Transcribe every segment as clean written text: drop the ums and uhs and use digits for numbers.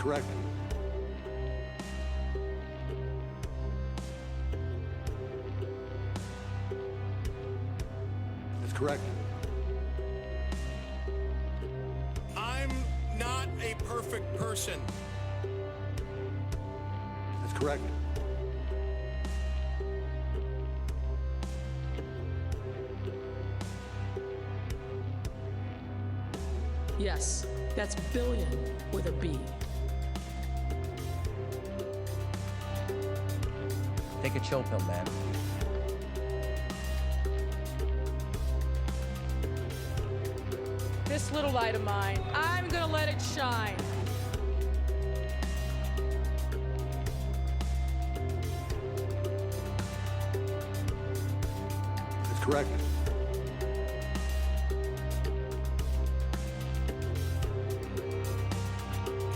correct. That's correct. I'm not a perfect person. That's correct. Yes, that's billion with a B. Take a chill pill, man. This little light of mine, I'm gonna let it shine. That's correct.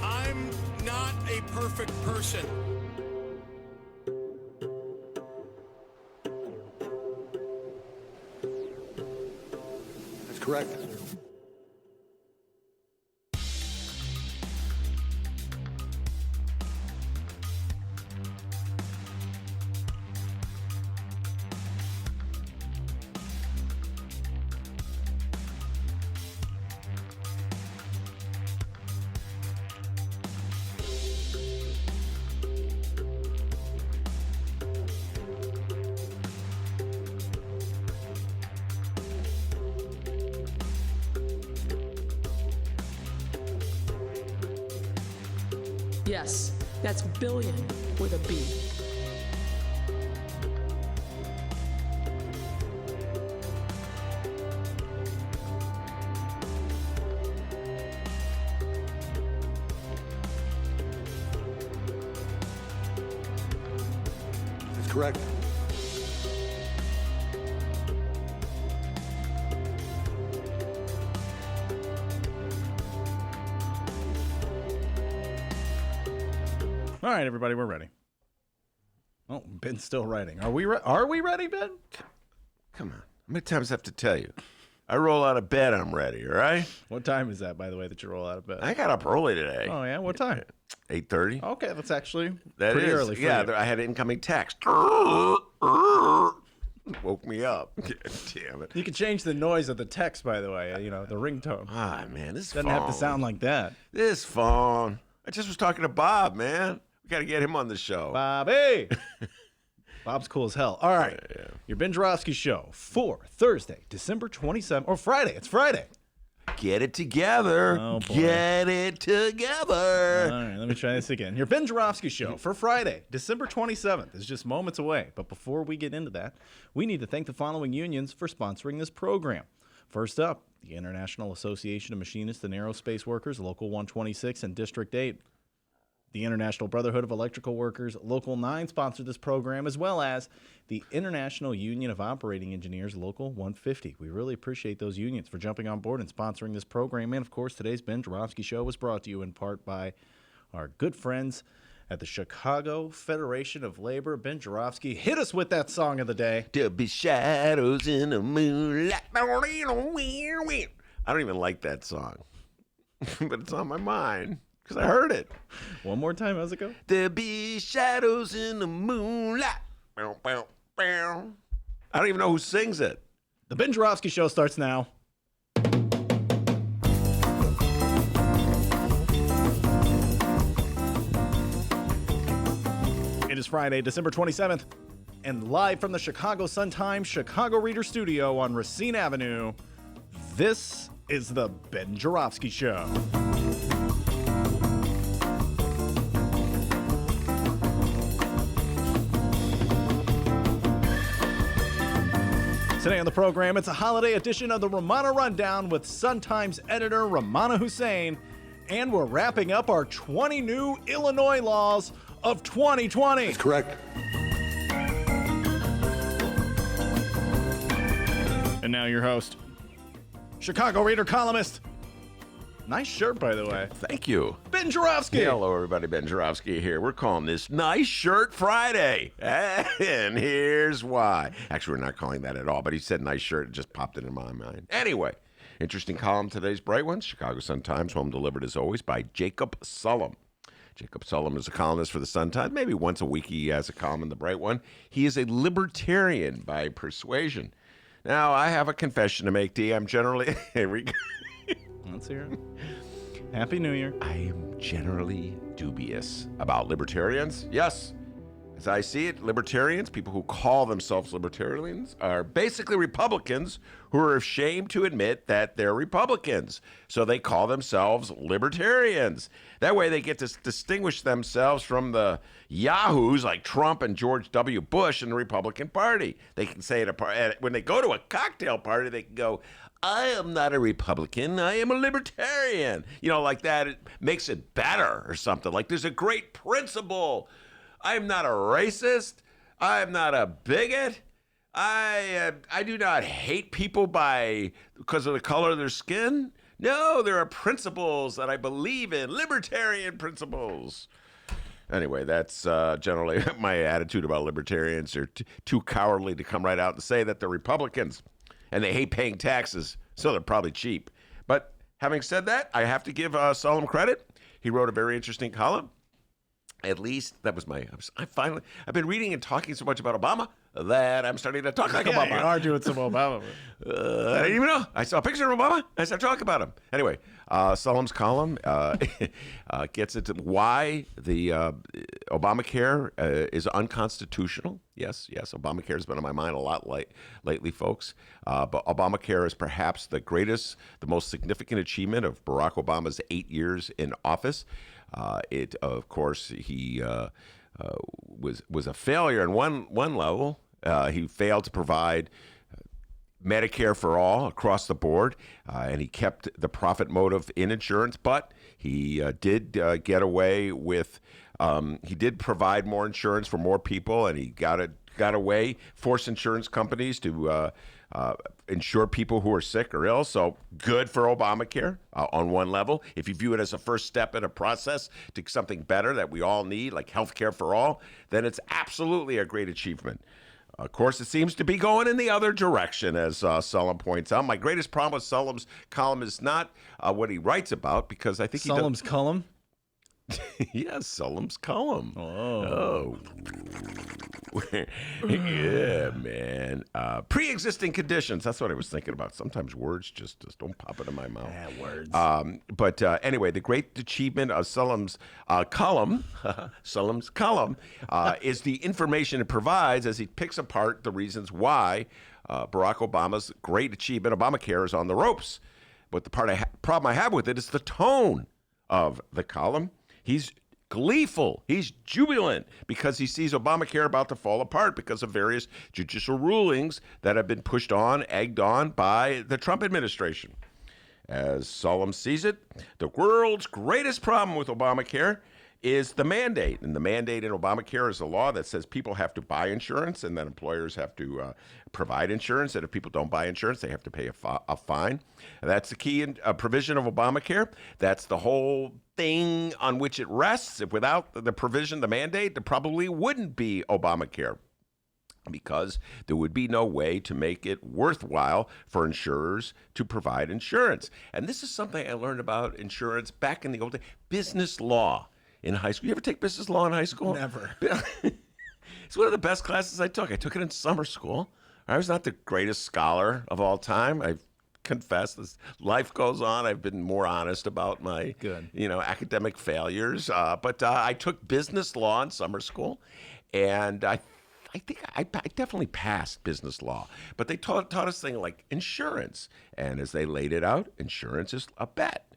I'm not a perfect person. That's correct. Yes, that's billion with a B. That's correct. All right, everybody, we're ready. Oh, Ben's still writing. Are we ready, Ben? Come on. How many times I have to tell you? I roll out of bed, I'm ready, all right? What time is that, by the way, that you roll out of bed? I got up early today. Oh, yeah? What time? 8:30. Okay, that's actually That pretty is, early for yeah, you. I had an incoming text. Woke me up. Damn it. You can change the noise of the text, by the way, you know, the ringtone. Ah, man, this Doesn't phone. have to sound like that. This phone. I just was talking to Bob, man. We got to get him on the show. Bobby! Bob's cool as hell. All right. Yeah. Your Ben Joravsky show for Thursday, December 27th, or Friday. It's Friday. Get it together. Oh, boy. Get it together. All right, let me try this again. Your Ben Joravsky show for Friday, December 27th is just moments away. But before we get into that, we need to thank the following unions for sponsoring this program. First up, the International Association of Machinists and Aerospace Workers, Local 126 and District 8. The International Brotherhood of Electrical Workers, Local 9, sponsored this program, as well as the International Union of Operating Engineers, Local 150. We really appreciate those unions for jumping on board and sponsoring this program. And, of course, today's Ben Joravsky Show was brought to you in part by our good friends at the Chicago Federation of Labor. Ben Joravsky, hit us with that song of the day. There'll be shadows in the moonlight. I don't even like that song, but it's on my mind. Because I heard it. One more time, how's it go? There be shadows in the moonlight. Bow, bow, bow. I don't even know who sings it. The Ben Joravsky Show starts now. It is Friday, December 27th, and live from the Chicago Sun-Times Chicago Reader Studio on Racine Avenue, this is the Ben Joravsky Show. Today on the program, it's a holiday edition of the Rummana Rundown with Sun-Times editor Rummana Hussain, and we're wrapping up our 20 new Illinois laws of 2020. That's correct. And now your host, Chicago Reader columnist. Nice shirt, by the way. Thank you. Ben Joravsky. Hey, hello, everybody. Ben Joravsky here. We're calling this Nice Shirt Friday. And here's why. Actually, we're not calling that at all, but he said nice shirt. It just popped into my mind. Anyway, interesting column today's bright ones. Chicago Sun-Times, home delivered as always by Jacob Sullum. Jacob Sullum is a columnist for the Sun-Times. Maybe once a week he has a column in the Bright One. He is a libertarian by persuasion. Now, I have a confession to make, D. I'm generally... Here we go. Let's hear it. Happy New Year. I am generally dubious about libertarians. Yes. As I see it, libertarians, people who call themselves libertarians, are basically Republicans who are ashamed to admit that they're Republicans. So they call themselves libertarians. That way they get to distinguish themselves from the yahoos like Trump and George W. Bush in the Republican Party. They can say when they go to a cocktail party, they can go, I am not a Republican, I am a libertarian. You know, like that, it makes it better or something. Like there's a great principle. I'm not a racist. I'm not a bigot. I do not hate people because of the color of their skin. No, there are principles that I believe in, libertarian principles. Anyway, that's generally my attitude about libertarians. They're too cowardly to come right out and say that they're Republicans, and they hate paying taxes, so they're probably cheap. But having said that, I have to give Sullum credit. He wrote a very interesting column. At least that was I've been reading and talking so much about Obama that I'm starting to talk like Obama. You are doing some Obama. I didn't even know. I saw a picture of Obama. I started talking about him. Anyway, Sullum's column gets into why the Obamacare is unconstitutional. Yes, Obamacare has been on my mind a lot lately, folks. But Obamacare is perhaps the most significant achievement of Barack Obama's 8 years in office. Of course, he was a failure on one level. He failed to provide Medicare for all across the board, and he kept the profit motive in insurance. But he did get away with. He did provide more insurance for more people, and he got away, forced insurance companies to insure people who are sick or ill. So good for Obamacare on one level. If you view it as a first step in a process to something better that we all need, like health care for all, then it's absolutely a great achievement. Of course, it seems to be going in the other direction, as Sullum points out. My greatest problem with Sullum's column is not what he writes about, because I think Sullum's column? Yes, Sullum's column. Oh. Yeah, man. Pre-existing conditions. That's what I was thinking about. Sometimes words just don't pop into my mouth. Yeah, words. But anyway, the great achievement of Sullum's column, is the information it provides as he picks apart the reasons why Barack Obama's great achievement, Obamacare, is on the ropes. But the problem I have with it is the tone of the column. He's gleeful. He's jubilant because he sees Obamacare about to fall apart because of various judicial rulings that have been egged on by the Trump administration. As Sullum sees it, the world's greatest problem with Obamacare is the mandate. And the mandate in Obamacare is a law that says people have to buy insurance and that employers have to provide insurance. And if people don't buy insurance, they have to pay a fine. And that's the key provision of Obamacare. That's the whole thing on which it rests. If without the provision, the mandate, there probably wouldn't be Obamacare, because there would be no way to make it worthwhile for insurers to provide insurance. And this is something I learned about insurance back in the old days. Business law in high school. You ever take business law in high school? Never. It's one of the best classes I took. I took it in summer school. I was not the greatest scholar of all time. I confess, as life goes on, I've been more honest about my academic failures. But I took business law in summer school, and I think I definitely passed business law. But they taught us things like insurance. And as they laid it out, insurance is a bet.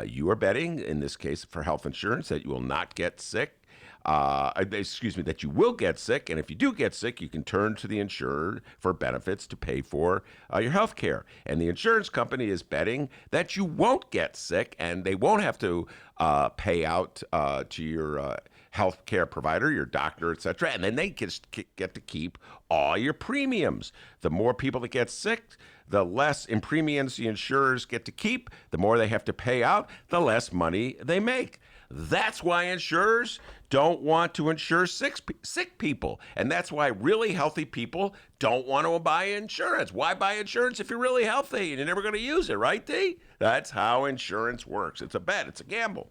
You are betting, in this case for health insurance, that you will not get sick. That you will get sick. And if you do get sick, you can turn to the insurer for benefits to pay for your health care. And the insurance company is betting that you won't get sick and they won't have to pay out to your health care provider, your doctor, etc. And then they get to keep all your premiums. The more people that get sick, the less in premiums the insurers get to keep. The more they have to pay out, the less money they make. That's why insurers don't want to insure sick people. And that's why really healthy people don't want to buy insurance. Why buy insurance if you're really healthy and you're never going to use it, right, D? That's how insurance works. It's a bet. It's a gamble.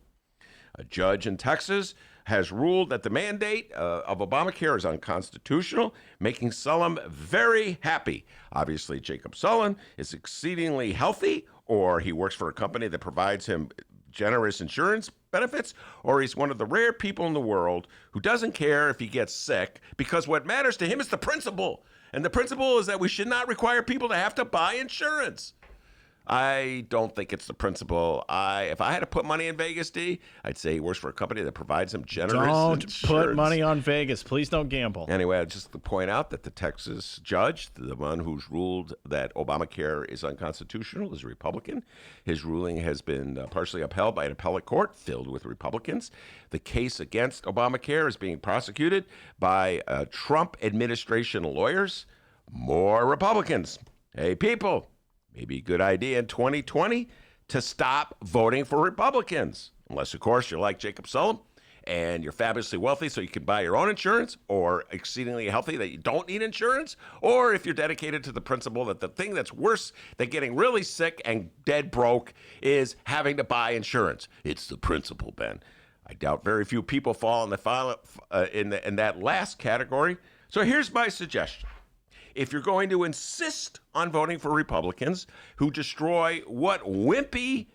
A judge in Texas has ruled that the mandate of Obamacare is unconstitutional, making Sullivan very happy. Obviously, Jacob Sullivan is exceedingly healthy, or he works for a company that provides him generous insurance benefits, or he's one of the rare people in the world who doesn't care if he gets sick, because what matters to him is the principle. And the principle is that we should not require people to have to buy insurance. I don't think it's the principle. If I had to put money in Vegas, D, I'd say he works for a company that provides him generous insurance. Don't put money on Vegas. Please don't gamble. Anyway, I'd just to point out that the Texas judge, the one who's ruled that Obamacare is unconstitutional, is a Republican. His ruling has been partially upheld by an appellate court filled with Republicans. The case against Obamacare is being prosecuted by Trump administration lawyers. More Republicans. Hey, people. Maybe a good idea in 2020 to stop voting for Republicans. Unless, of course, you're like Jacob Sullivan and you're fabulously wealthy so you can buy your own insurance, or exceedingly healthy that you don't need insurance, or if you're dedicated to the principle that the thing that's worse than getting really sick and dead broke is having to buy insurance. It's the principle, Ben. I doubt very few people fall in that last category. So here's my suggestion. If you're going to insist on voting for Republicans who destroy what wimpy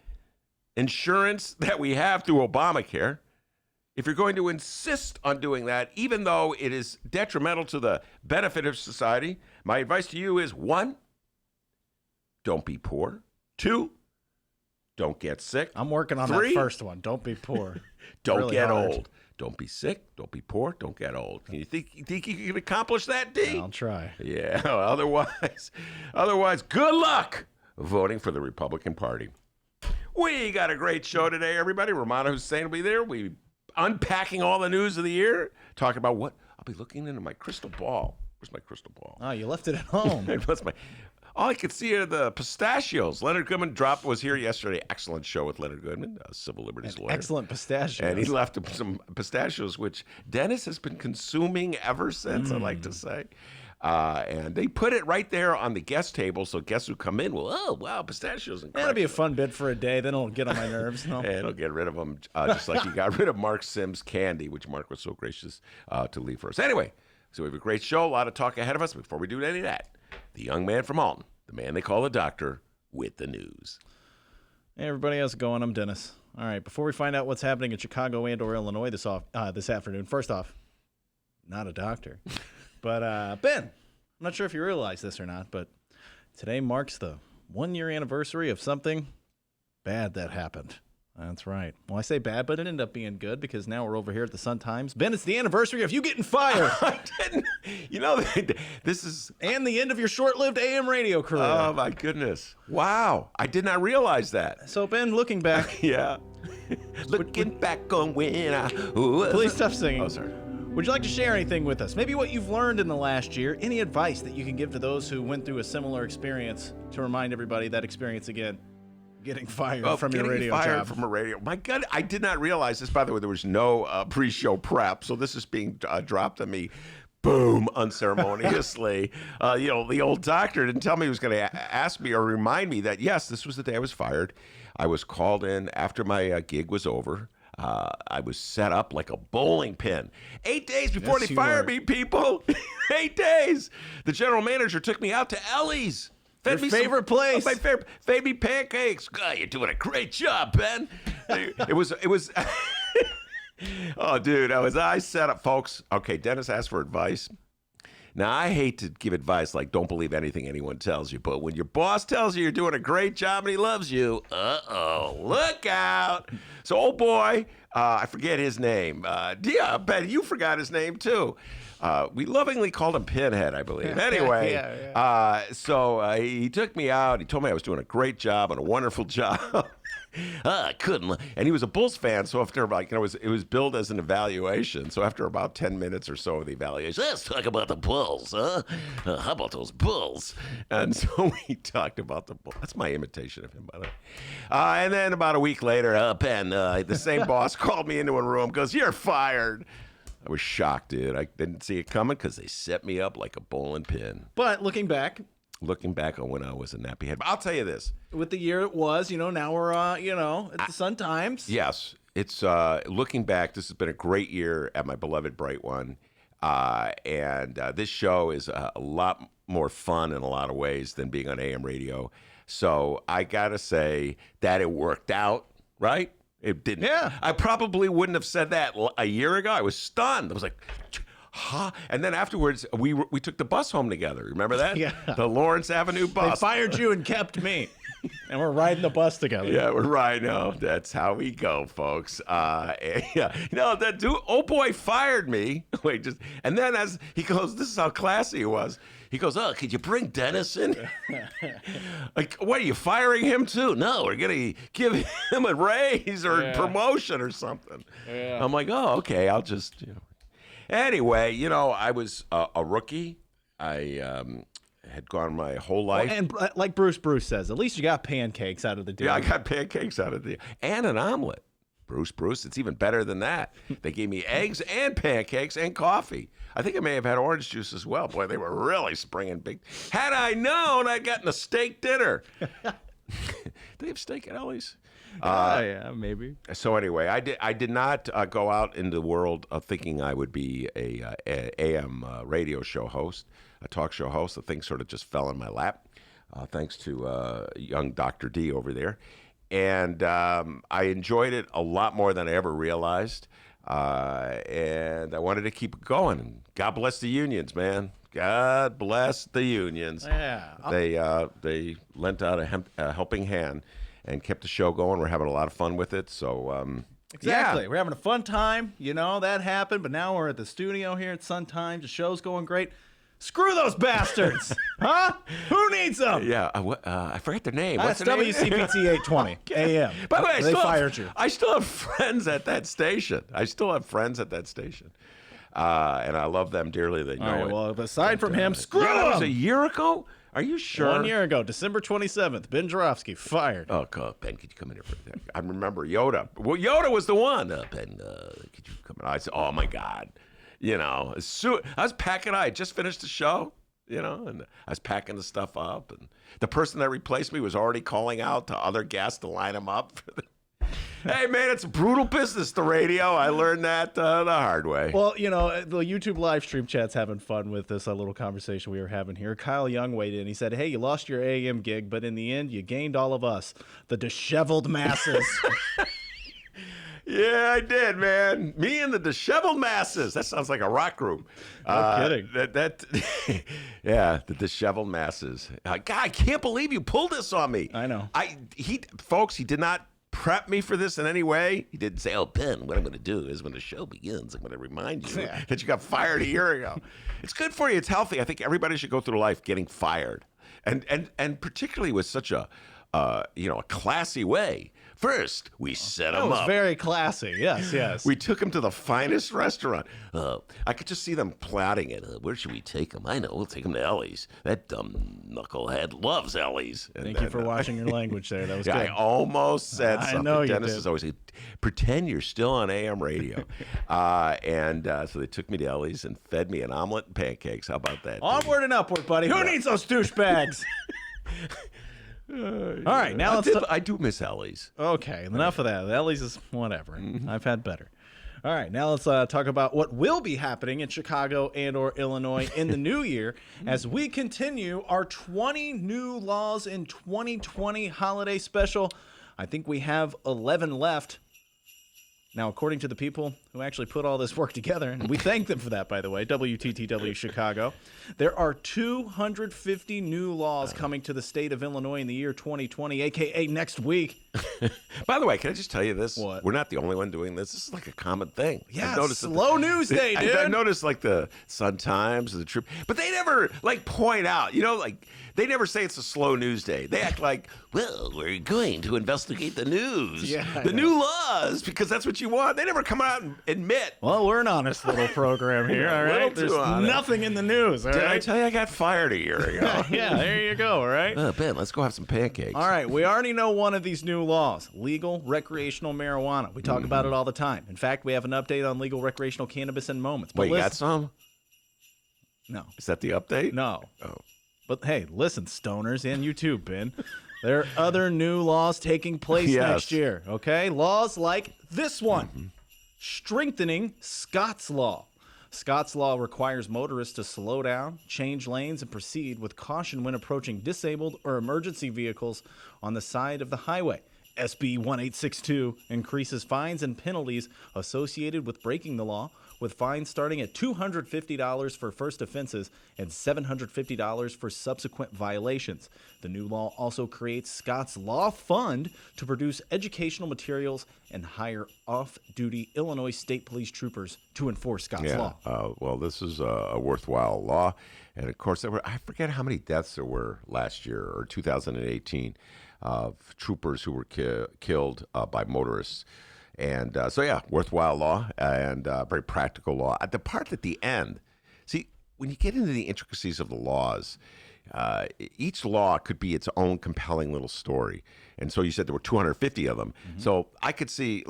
insurance that we have through Obamacare, if you're going to insist on doing that, even though it is detrimental to the benefit of society, my advice to you is 1, don't be poor. 2, don't get sick. I'm working on 3, that first one. Don't be poor. don't really get hard. old. Don't be sick. Don't be poor. Don't get old. Can you think you can accomplish that, D? I'll try. Yeah. Otherwise, good luck voting for the Republican Party. We got a great show today, everybody. Rummana Hussain will be there. We unpacking all the news of the year, talking about what I'll be looking into my crystal ball. Where's my crystal ball? Oh, you left it at home. All I could see are the pistachios. Leonard Goodman was here yesterday. Excellent show with Leonard Goodman, a civil liberties lawyer. Excellent pistachios. And he left some pistachios, which Dennis has been consuming ever since, I like to say. And they put it right there on the guest table, so guests who come in will, oh, wow, pistachios. And That'll be a fun bit for a day. Then it'll get on my nerves. No? And it'll get rid of them, just like he got rid of Mark Sims' candy, which Mark was so gracious to leave for us. Anyway, so we have a great show, a lot of talk ahead of us. Before we do any of that, the young man from Alton, the man they call the doctor, with the news. Hey, everybody, how's it going? I'm Dennis. All right, before we find out what's happening in Chicago and or Illinois this afternoon, first off, not a doctor. But, Ben, I'm not sure if you realize this or not, but today marks the 1-year anniversary of something bad that happened. That's right. Well, I say bad, but it ended up being good because now we're over here at the Sun-Times. Ben, it's the anniversary of you getting fired. I didn't. You know, this is... And the end of your short-lived AM radio career. Oh, my goodness. Wow. I did not realize that. So, Ben, looking back... Yeah. Looking back on when I... Please stop singing. Oh, sorry. Would you like to share anything with us? Maybe what you've learned in the last year? Any advice that you can give to those who went through a similar experience to remind everybody that experience again? Getting fired from your radio job. From a radio. My God, I did not realize this. By the way, there was no pre-show prep, so this is being dropped on me, boom, unceremoniously. The old doctor didn't tell me he was going to ask me or remind me that, yes, this was the day I was fired. I was called in after my gig was over. I was set up like a bowling pin. 8 days before they fired me, people. 8 days. The general manager took me out to Ellie's. Your favorite place. My favorite. Fed me pancakes. God, you're doing a great job, Ben. It was. Oh, dude, I set up, folks. Okay, Dennis asked for advice. Now, I hate to give advice like don't believe anything anyone tells you, but when your boss tells you you're doing a great job and he loves you, look out. So, old boy, I forget his name. Yeah, Ben, you forgot his name too. We lovingly called him Pinhead, I believe. Anyway, so he took me out. He told me I was doing a great job and a wonderful job. I couldn't. And he was a Bulls fan, so after it was billed as an evaluation. So after about 10 minutes or so of the evaluation, let's talk about the Bulls, huh? How about those Bulls? And so we talked about the Bulls. That's my imitation of him, by the way. And then about a week later, Ben, the same boss called me into a room, goes, "You're fired." I was shocked, dude. I didn't see it coming because they set me up like a bowling pin. But looking back on when I was a nappy head. But I'll tell you this. With the year it was, now we're, at the Sun-Times. Yes. It's looking back, this has been a great year at my beloved Bright One. And this show is a lot more fun in a lot of ways than being on AM radio. So I got to say that it worked out, right? It didn't. Yeah. I probably wouldn't have said that a year ago. I was stunned. I was like, huh? And then afterwards, we took the bus home together. Remember that? Yeah. The Lawrence Avenue They bus. fired you and kept me. And we're riding the bus together. Yeah, we're right. No, that's how we go, folks. Yeah, that dude, old boy fired me. Wait, and then as he goes, this is how classy he was. He goes, oh, could you bring Dennis in? Like, what, are you firing him too? No, we're gonna give him a raise or promotion or something. Yeah. I'm like, oh, okay, I'll just, Anyway, I was a rookie. I had gone my whole life. And like Bruce says, at least you got pancakes out of the deal. Yeah, I got pancakes out of the and an omelet. Bruce, it's even better than that. They gave me eggs and pancakes and coffee. I think I may have had orange juice as well. Boy, they were really springing big. Had I known, I'd gotten a steak dinner. Do they have steak at Ellie's? Yeah, maybe. So anyway, I did not go out into the world thinking I would be a AM radio show host, a talk show host. The thing sort of just fell in my lap, thanks to young Dr. D over there. And I enjoyed it a lot more than I ever realized. And I wanted to keep it going. God bless the unions, man. God bless the unions. Yeah. They lent out a helping hand and kept the show going. We're having a lot of fun with it. So Exactly. yeah. We're having a fun time. That happened, but now we're at the studio here at Sun Times. The show's going great. Screw those bastards. Huh? Who needs them? Yeah, I forget their name. That's What's their name? WCPT 820 AM. By the way, they fired you. I still have friends at that station. And I love them dearly. They know All right, it. well, aside from him, screw Yeah, that was a him. year ago? Are you sure? 1 year ago, December 27th, Ben Joravsky fired. Oh, God, Ben, could you come in here for a second? I remember Yoda. Well, Yoda was the one. Ben, could you come in? I said, oh, my God. I was packing. I had just finished the show, and I was packing the stuff up. And the person that replaced me was already calling out to other guests to line them up. Hey, man, it's a brutal business, the radio. I learned that the hard way. Well, the YouTube live stream chat's having fun with this little conversation we were having here. Kyle Young weighed in. He said, hey, you lost your AM gig, but in the end, you gained all of us, the disheveled masses. Yeah, I did, man. Me and the disheveled masses. That sounds like a rock group. No kidding. Yeah, the disheveled masses. God, I can't believe you pulled this on me. I know. Folks, he did not prep me for this in any way. He didn't say, oh, Ben, what I'm going to do is when the show begins, I'm going to remind you that you got fired a year ago. It's good for you. It's healthy. I think everybody should go through life getting fired. And particularly with such a classy way. First, we set him That was up. very classy. Yes. We took him to the finest restaurant. I could just see them plotting it. Where should we take him? I know. We'll take him to Ellie's. That dumb knucklehead loves Ellie's. Thank you for watching your language there. That was Yeah, good. I almost said something. I know you Dennis did. is always like, pretend you're still on AM radio. So they took me to Ellie's and fed me an omelet and pancakes. How about that? Onward and upward, buddy. Who needs those douchebags? All right, now I do miss Ellie's. Okay, enough of that. Ellie's is whatever. Mm-hmm. I've had better. All right, now let's talk about what will be happening in Chicago and or Illinois in the new year as we continue our 20 new laws in 2020 holiday special. I think we have 11 left. Now, according to the people who actually put all this work together, and we thank them for that, by the way, WTTW Chicago, there are 250 new laws coming to the state of Illinois in the year 2020, a.k.a. next week. By the way, can I just tell you this? What? We're not the only one doing this. This is like a common thing. Yeah, I've noticed slow news day, dude. I've noticed like the Sun Times, the Trip, but they never point out, they never say it's a slow news day. They act like, well, we're going to investigate the news, the new laws, because that's what you want. They never come out and admit. Well, we're an honest little program here, all Little right? too There's honest. nothing in the news, all Did I right? tell you I got fired a year ago? Yeah, there you go, all right? Ben, let's go have some pancakes. All right, we already know one of these new laws, legal recreational marijuana. We talk about it all the time. In fact, we have an update on legal recreational cannabis in moments. But Wait, you got listen- some? No, Is that the update? no. Oh. But hey, listen, stoners and you too, Ben. There are other new laws taking place Yes. next year, okay? Laws like this one, strengthening Scott's Law. Scott's Law requires motorists to slow down, change lanes, and proceed with caution when approaching disabled or emergency vehicles on the side of the highway. SB 1862 increases fines and penalties associated with breaking the law, with fines starting at $250 for first offenses and $750 for subsequent violations. The new law also creates Scott's Law Fund to produce educational materials and hire off-duty Illinois State Police troopers to enforce Scott's Law. Well, this is a worthwhile law. And of course, I forget how many deaths there were last year or 2018 of troopers who were killed by motorists. And worthwhile law and very practical law. The part at the end, see, when you get into the intricacies of the laws, each law could be its own compelling little story. And so you said there were 250 of them. So I could see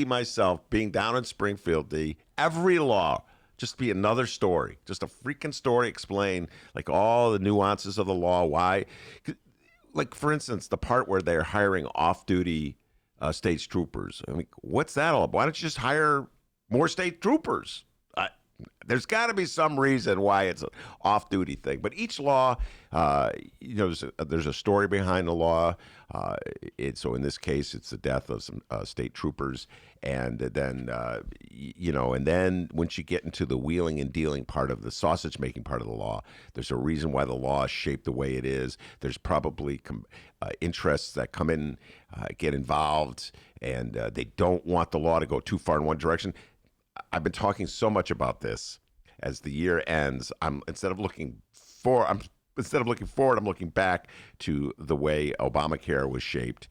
myself being down in Springfield, every law just be another story, just a freaking story, explain like all the nuances of the law, why. Like, for instance, the part where they're hiring off-duty state troopers. I mean, what's that all about? Why don't you just hire more state troopers? There's got to be some reason why it's an off-duty thing. But each law, there's a story behind the law. So in this case, it's the death of some state troopers, and then and then once you get into the wheeling and dealing part of the sausage-making part of the law, there's a reason why the law is shaped the way it is. There's probably interests that come in, get involved, and they don't want the law to go too far in one direction. I've been talking so much about this. As the year ends, instead of looking forward, I'm looking back to the way Obamacare was shaped.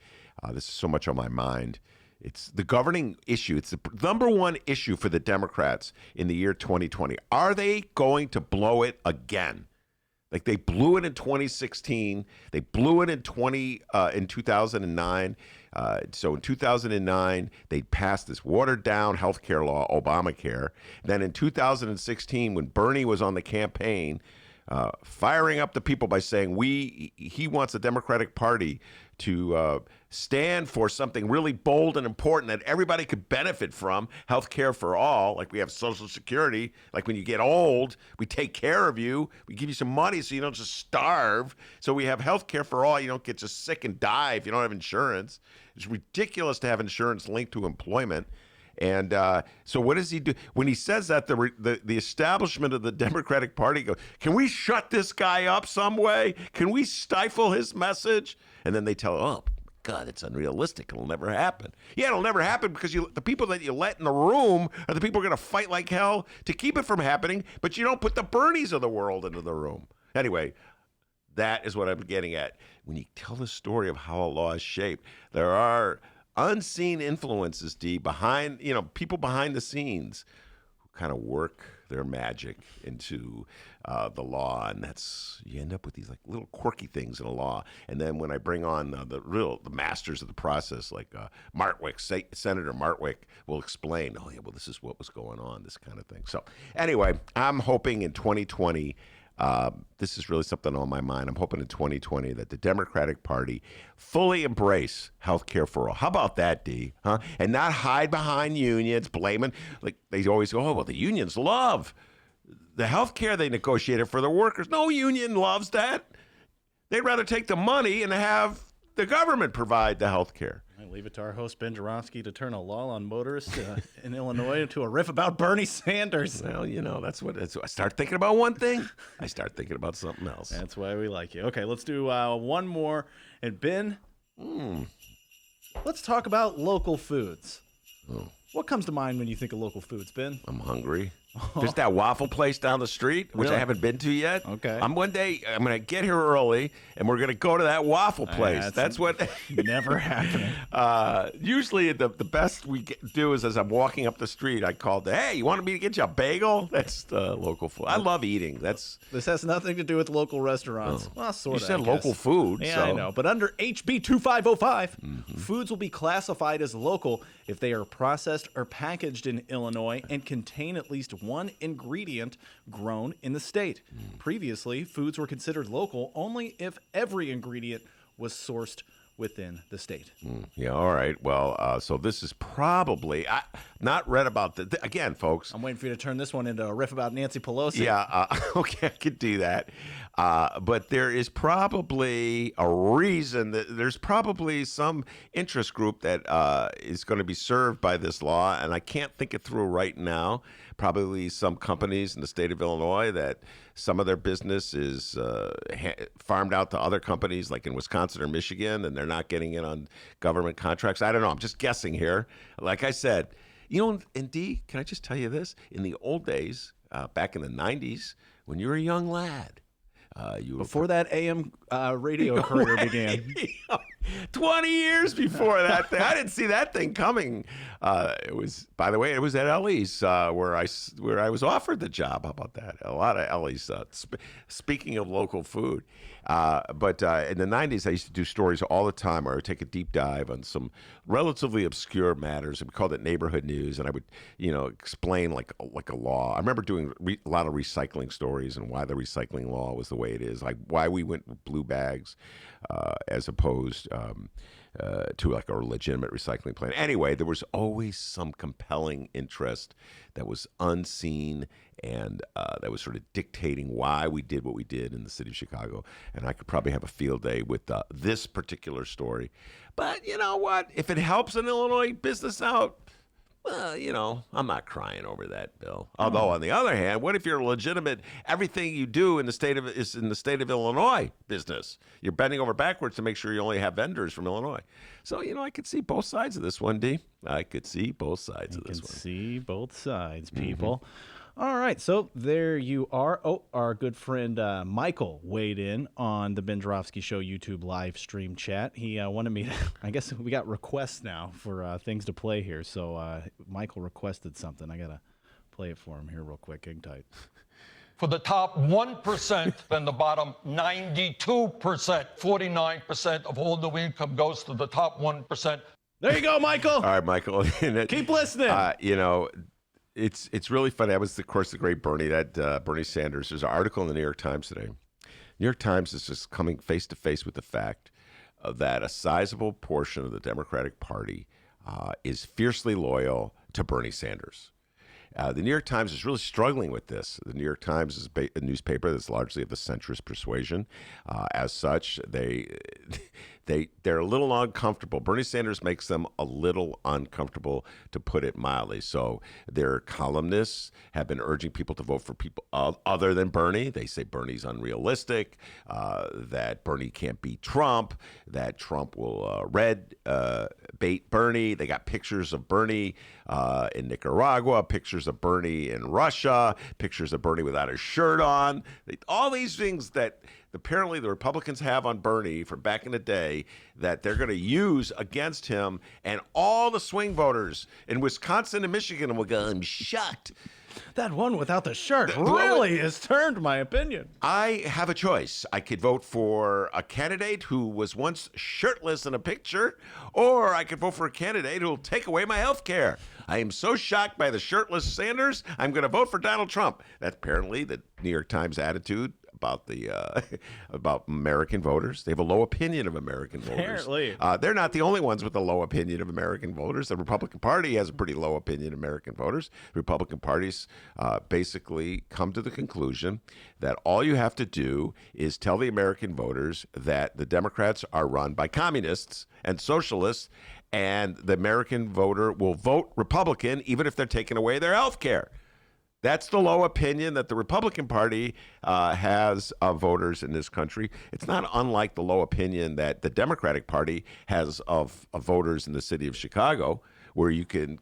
This is so much on my mind. It's the governing issue. It's the number one issue for the Democrats in the year 2020. Are they going to blow it again? Like they blew it in 2016. They blew it in 2009. So in 2009, they passed this watered-down health care law, Obamacare. Then in 2016, when Bernie was on the campaign, firing up the people by saying he wants the Democratic Party to stand for something really bold and important that everybody could benefit from, health care for all, like we have Social Security, like when you get old, we take care of you, we give you some money so you don't just starve, so we have health care for all, you don't get just sick and die if you don't have insurance. It's ridiculous to have insurance linked to employment. And so what does he do? When he says that, the establishment of the Democratic Party goes, can we shut this guy up some way? Can we stifle his message? And then they tell him, oh, God, it's unrealistic. It'll never happen. Yeah, it'll never happen because the people that you let in the room are the people who are going to fight like hell to keep it from happening, but you don't put the Bernies of the world into the room. Anyway, that is what I'm getting at. When you tell the story of how a law is shaped, there are unseen influences, behind, people behind the scenes who kind of work their magic into the law, and you end up with these like little quirky things in a law. And then when I bring on the masters of the process, like Martwick, Senator Martwick will explain, oh yeah, well this is what was going on, this kind of thing. So anyway, I'm hoping in 2020. This is really something on my mind. I'm hoping in 2020 that the Democratic Party fully embrace health care for all. How about that, D? Huh? And not hide behind unions, blaming, like they always go, oh, well, the unions love the health care they negotiated for the workers. No union loves that. They'd rather take the money and have the government provide the health care. I leave it to our host, Ben Joravsky, to turn a law on motorists in Illinois into a riff about Bernie Sanders. Well, that's what I start thinking about one thing, I start thinking about something else. That's why we like you. Okay, let's do one more. And Ben, let's talk about local foods. Oh. What comes to mind when you think of local foods, Ben? I'm hungry. There's that waffle place down the street, which Really? I haven't been to yet. Okay. One day I'm going to get here early, and we're going to go to that waffle place. That's what. Never happening. Usually the best we do is as I'm walking up the street, I call, hey, you want me to get you a bagel? That's the local food. I love eating. This has nothing to do with local restaurants. Well, sort of. You said local food. Yeah, so. I know. But under HB 2505, foods will be classified as local if they are processed or packaged in Illinois and contain at least one ingredient grown in the state. Previously, foods were considered local only if every ingredient was sourced within the state. Yeah, all right. Well, so this is probably not read about again, folks. I'm waiting for you to turn this one into a riff about Nancy Pelosi. Yeah, okay, I could do that. But there is probably a reason that there's probably some interest group that is going to be served by this law, and I can't think it through right now. Probably some companies in the state of Illinois that some of their business is farmed out to other companies like in Wisconsin or Michigan, and they're not getting it on government contracts. I don't know. I'm just guessing here. Like I said, and D, can I just tell you this? In the old days, back in the 90s, when you were a young lad, Before that AM radio career began. 20 years before that thing. I didn't see that thing coming. It was, by the way, it was at Ellie's where I was offered the job. How about that? A lot of Ellie's. Speaking of local food. But in the 90s, I used to do stories all the time where I would take a deep dive on some relatively obscure matters. We called it neighborhood news, and I would, explain like a law. I remember doing a lot of recycling stories and why the recycling law was the way it is, like why we went with blue bags as opposed to like a legitimate recycling plan. Anyway, there was always some compelling interest that was unseen and that was sort of dictating why we did what we did in the city of Chicago. And I could probably have a field day with this particular story. But you know what? If it helps an Illinois business out, well, I'm not crying over that, Bill. Although, on the other hand, what if you're a legitimate, everything you do in the state of Illinois business? You're bending over backwards to make sure you only have vendors from Illinois. So, I could see both sides of this one, D. I could see both sides of this one. See both sides, people. All right, so there you are. Oh, our good friend Michael weighed in on the Ben Joravsky Show YouTube live stream chat. He wanted me to, I guess we got requests now for things to play here. So Michael requested something. I got to play it for him here real quick. Hang tight. For the top 1%, then the bottom 92%, 49% of all new income goes to the top 1%. There you go, Michael. All right, Michael. Keep listening. It's really funny. That was, of course, the great Bernie, Bernie Sanders. There's an article in the New York Times today. New York Times is just coming face to face with the fact that a sizable portion of the Democratic Party is fiercely loyal to Bernie Sanders. The New York Times is really struggling with this. The New York Times is a newspaper that's largely of the centrist persuasion. As such, they're a little uncomfortable. Bernie Sanders makes them a little uncomfortable, to put it mildly. So their columnists have been urging people to vote for people other than Bernie. They say Bernie's unrealistic, that Bernie can't beat Trump, that Trump will red bait Bernie. They got pictures of Bernie in Nicaragua, pictures of Bernie in Russia, pictures of Bernie without his shirt on. All these things that apparently the Republicans have on Bernie from back in the day that they're going to use against him, and all the swing voters in Wisconsin and Michigan will go, I'm shocked. That one without the shirt really has turned my opinion. I have a choice. I could vote for a candidate who was once shirtless in a picture, or I could vote for a candidate who will take away my health care. I am so shocked by the shirtless Sanders, I'm going to vote for Donald Trump. That's apparently the New York Times attitude about American voters. They have a low opinion of American voters. Apparently. They're not the only ones with a low opinion of American voters. The Republican Party has a pretty low opinion of American voters. Republican parties basically come to the conclusion that all you have to do is tell the American voters that the Democrats are run by communists and socialists, and the American voter will vote Republican even if they're taking away their health care. That's the low opinion that the Republican Party has of voters in this country. It's not unlike the low opinion that the Democratic Party has of voters in the city of Chicago, where you can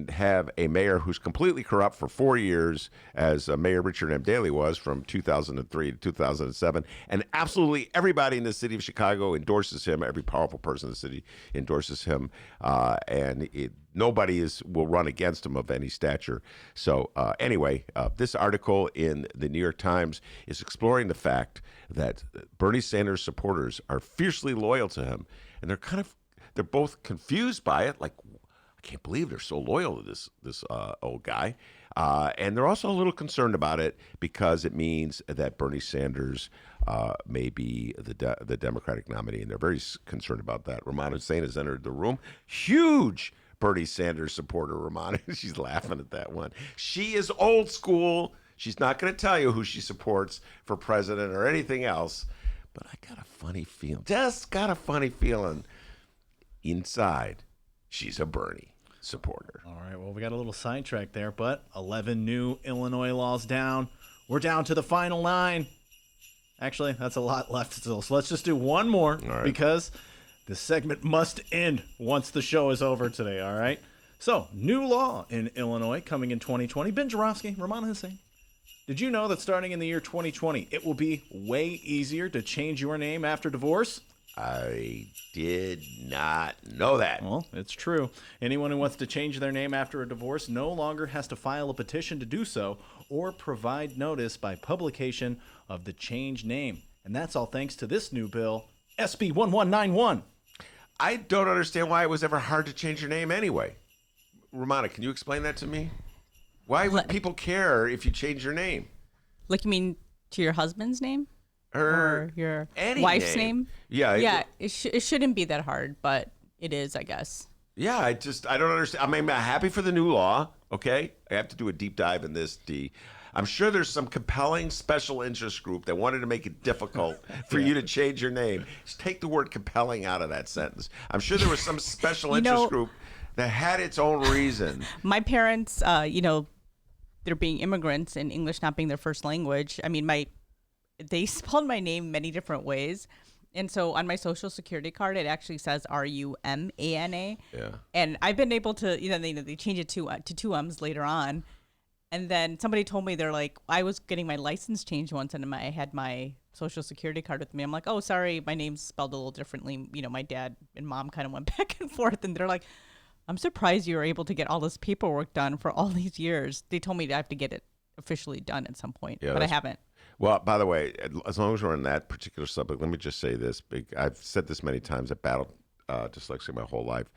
have a mayor who's completely corrupt for 4 years, as Mayor Richard M. Daley was from 2003 to 2007, and absolutely everybody in the city of Chicago endorses him. Every powerful person in the city endorses him, and nobody will run against him of any stature. So anyway, this article in the New York Times is exploring the fact that Bernie Sanders supporters are fiercely loyal to him, and they're both confused by it. Like, I can't believe they're so loyal to this old guy. And they're also a little concerned about it because it means that Bernie Sanders may be the Democratic nominee, and they're very concerned about that. Rummana Hussain has entered the room. Huge Bernie Sanders supporter, Rummana. She's laughing at that one. She is old school. She's not going to tell you who she supports for president or anything else. But I got a funny feeling, just got a funny feeling inside she's a Bernie supporter. All right, well, we got a little sidetrack there, but 11 new Illinois laws down. We're down to the final 9. Actually, that's a lot left still. So let's just do one more because this segment must end once the show is over today, all right? So, new law in Illinois coming in 2020. Ben Joravsky, Rummana Hussain. Did you know that starting in the year 2020, it will be way easier to change your name after divorce? I did not know that. Well, it's true. Anyone who wants to change their name after a divorce no longer has to file a petition to do so or provide notice by publication of the changed name. And that's all thanks to this new bill, SB 1191. I don't understand why it was ever hard to change your name anyway. Rummana, can you explain that to me? Why would people care if you change your name? Like, you mean to your husband's name? Or your any wife's name? Yeah. Yeah, it shouldn't be that hard, but it is, I guess. Yeah, I don't understand. I mean, I'm happy for the new law, okay? I have to do a deep dive in this, D. I'm sure there's some compelling special interest group that wanted to make it difficult for you to change your name. Just take the word compelling out of that sentence. I'm sure there was some special interest group that had its own reason. My parents, they're being immigrants and English not being their first language. I mean, they spelled my name many different ways. And so on my social security card, it actually says Rumana. Yeah. And I've been able to, they change it to 2 M's later on. And then somebody told me, they're like, I was getting my license changed once and I had my social security card with me. I'm like, oh, sorry, my name's spelled a little differently. My dad and mom kind of went back and forth. And they're like, I'm surprised you were able to get all this paperwork done for all these years. They told me I have to get it officially done at some point, but I haven't. Well, by the way, as long as we're on that particular subject, let me just say this. I've said this many times. I've battled dyslexia my whole life.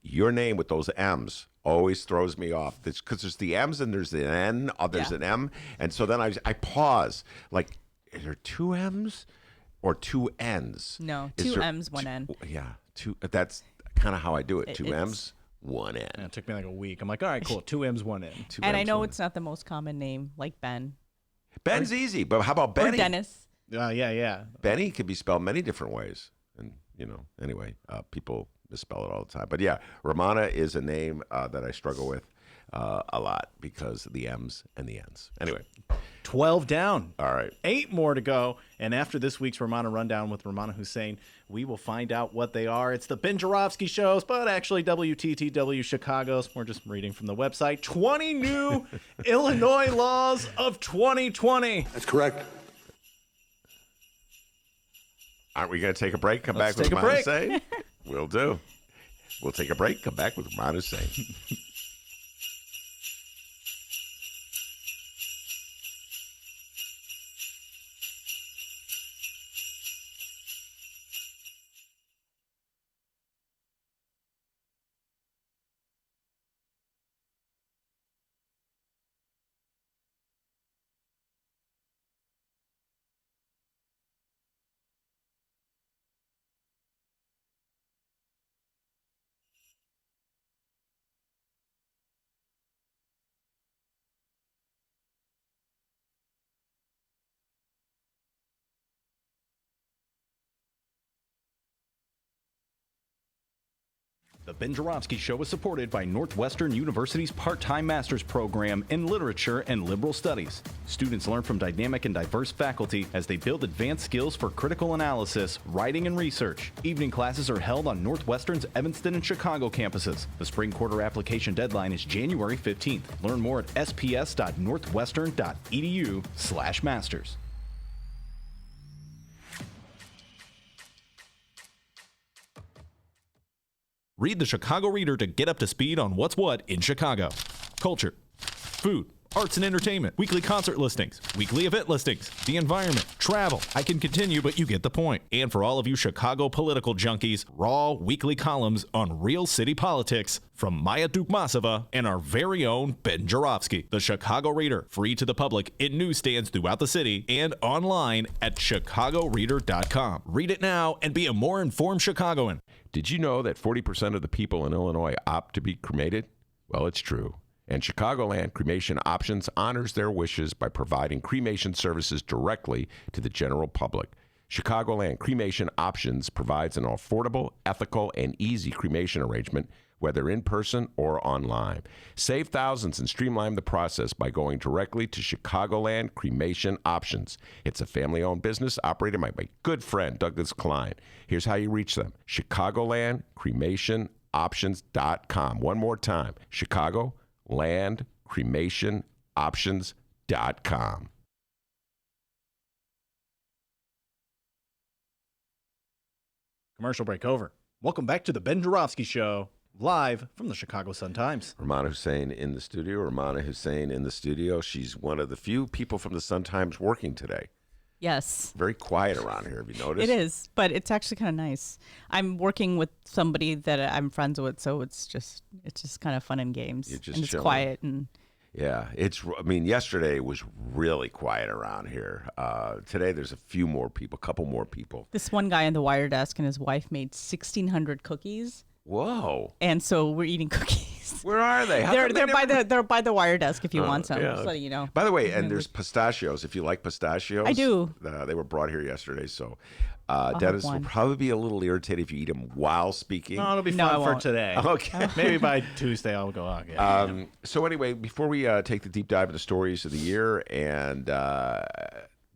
Your name with those M's always throws me off because there's the M's and there's the N, there's an M. And so then I pause. Like, are there 2 M's or 2 N's? No, 2 M's, 1 N. Yeah, 2. That's kind of how I do it. 2 M's, 1 N. Yeah, it took me like a week. I'm like, all right, cool. 2 M's, 1 N. And I know it's not the most common name, like Ben. Ben's easy, but how about Benny? Or Dennis. Yeah. Benny could be spelled many different ways. And, anyway, people misspell it all the time. But yeah, Rummana is a name that I struggle with a lot because of the M's and the N's. Anyway. 12 down. All right. 8 more to go. And after this week's Rummana Rundown with Rummana Hussain, we will find out what they are. It's the Ben Joravsky shows, but actually WTTW Chicago's. We're just reading from the website. 20 new Illinois laws of 2020. That's correct. Aren't we going to take a break? Come Let's back with take a break. Rummana Hussain? We'll do. We'll take a break. Come back with Rummana Hussain. The Ben Joravsky Show is supported by Northwestern University's part-time master's program in literature and liberal studies. Students learn from dynamic and diverse faculty as they build advanced skills for critical analysis, writing, and research. Evening classes are held on Northwestern's Evanston and Chicago campuses. The spring quarter application deadline is January 15th. Learn more at sps.northwestern.edu/masters. Read the Chicago Reader to get up to speed on what's what in Chicago. Culture, food, arts and entertainment, weekly concert listings, weekly event listings, the environment, travel. I can continue, but you get the point. And for all of you Chicago political junkies, raw weekly columns on real city politics from Maya Dukmasova and our very own Ben Joravsky. The Chicago Reader, free to the public in newsstands throughout the city and online at chicagoreader.com. Read it now and be a more informed Chicagoan. Did you know that 40% of the people in Illinois opt to be cremated? Well, it's true. And Chicagoland Cremation Options honors their wishes by providing cremation services directly to the general public. Chicagoland Cremation Options provides an affordable, ethical, and easy cremation arrangement, whether in person or online. Save thousands and streamline the process by going directly to Chicagoland Cremation Options. It's a family-owned business operated by my good friend, Douglas Klein. Here's how you reach them. ChicagolandCremationOptions.com. One more time, ChicagolandCremationOptions.com. Commercial break over. Welcome back to the Ben Joravsky Show, live from the Chicago Sun-Times. Rummana Hussain in the studio. Rummana Hussain in the studio. She's one of the few people from the Sun-Times working today. Yes. Very quiet around here, have you noticed? It is, but it's actually kind of nice. I'm working with somebody that I'm friends with, so it's just kind of fun and games. You're just and it's chilling. quiet and Yeah, yesterday was really quiet around here. Today there's a couple more people. this one guy on the wire desk and his wife made 1,600 cookies, Whoa. and so we're eating cookies. Where are they? How They're come they they're by the wire desk if you want some. yeah. Just letting you know. By the way, and there's pistachios. If you like pistachios. I do. They were brought here yesterday, so have Dennis will one. probably be a little irritated if you eat them while speaking. No, it'll be No, I fun for won't. today. Okay. Maybe by Tuesday I'll go on. Yeah. So anyway, before we take the deep dive into stories of the year, and do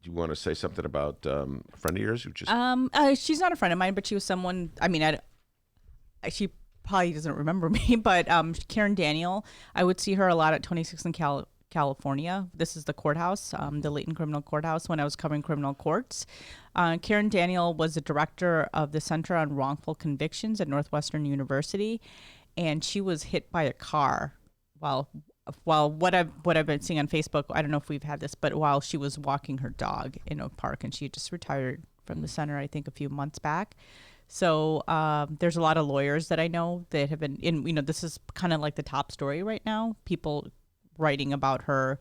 you want to say something about a friend of yours who just... She's not a friend of mine, but she was someone. I mean, she probably doesn't remember me, but Karen Daniel. I would see her a lot at 26th and California. This is the courthouse, the Layton Criminal Courthouse, when I was covering criminal courts. Karen Daniel was the director of the Center on Wrongful Convictions at Northwestern University, and she was hit by a car while what I've been seeing on Facebook, I don't know if we've had this, but while she was walking her dog in Oak Park, and she had just retired from the center, I think, a few months back. So there's a lot of lawyers that I know that have been in, this is kind of like the top story right now, people writing about her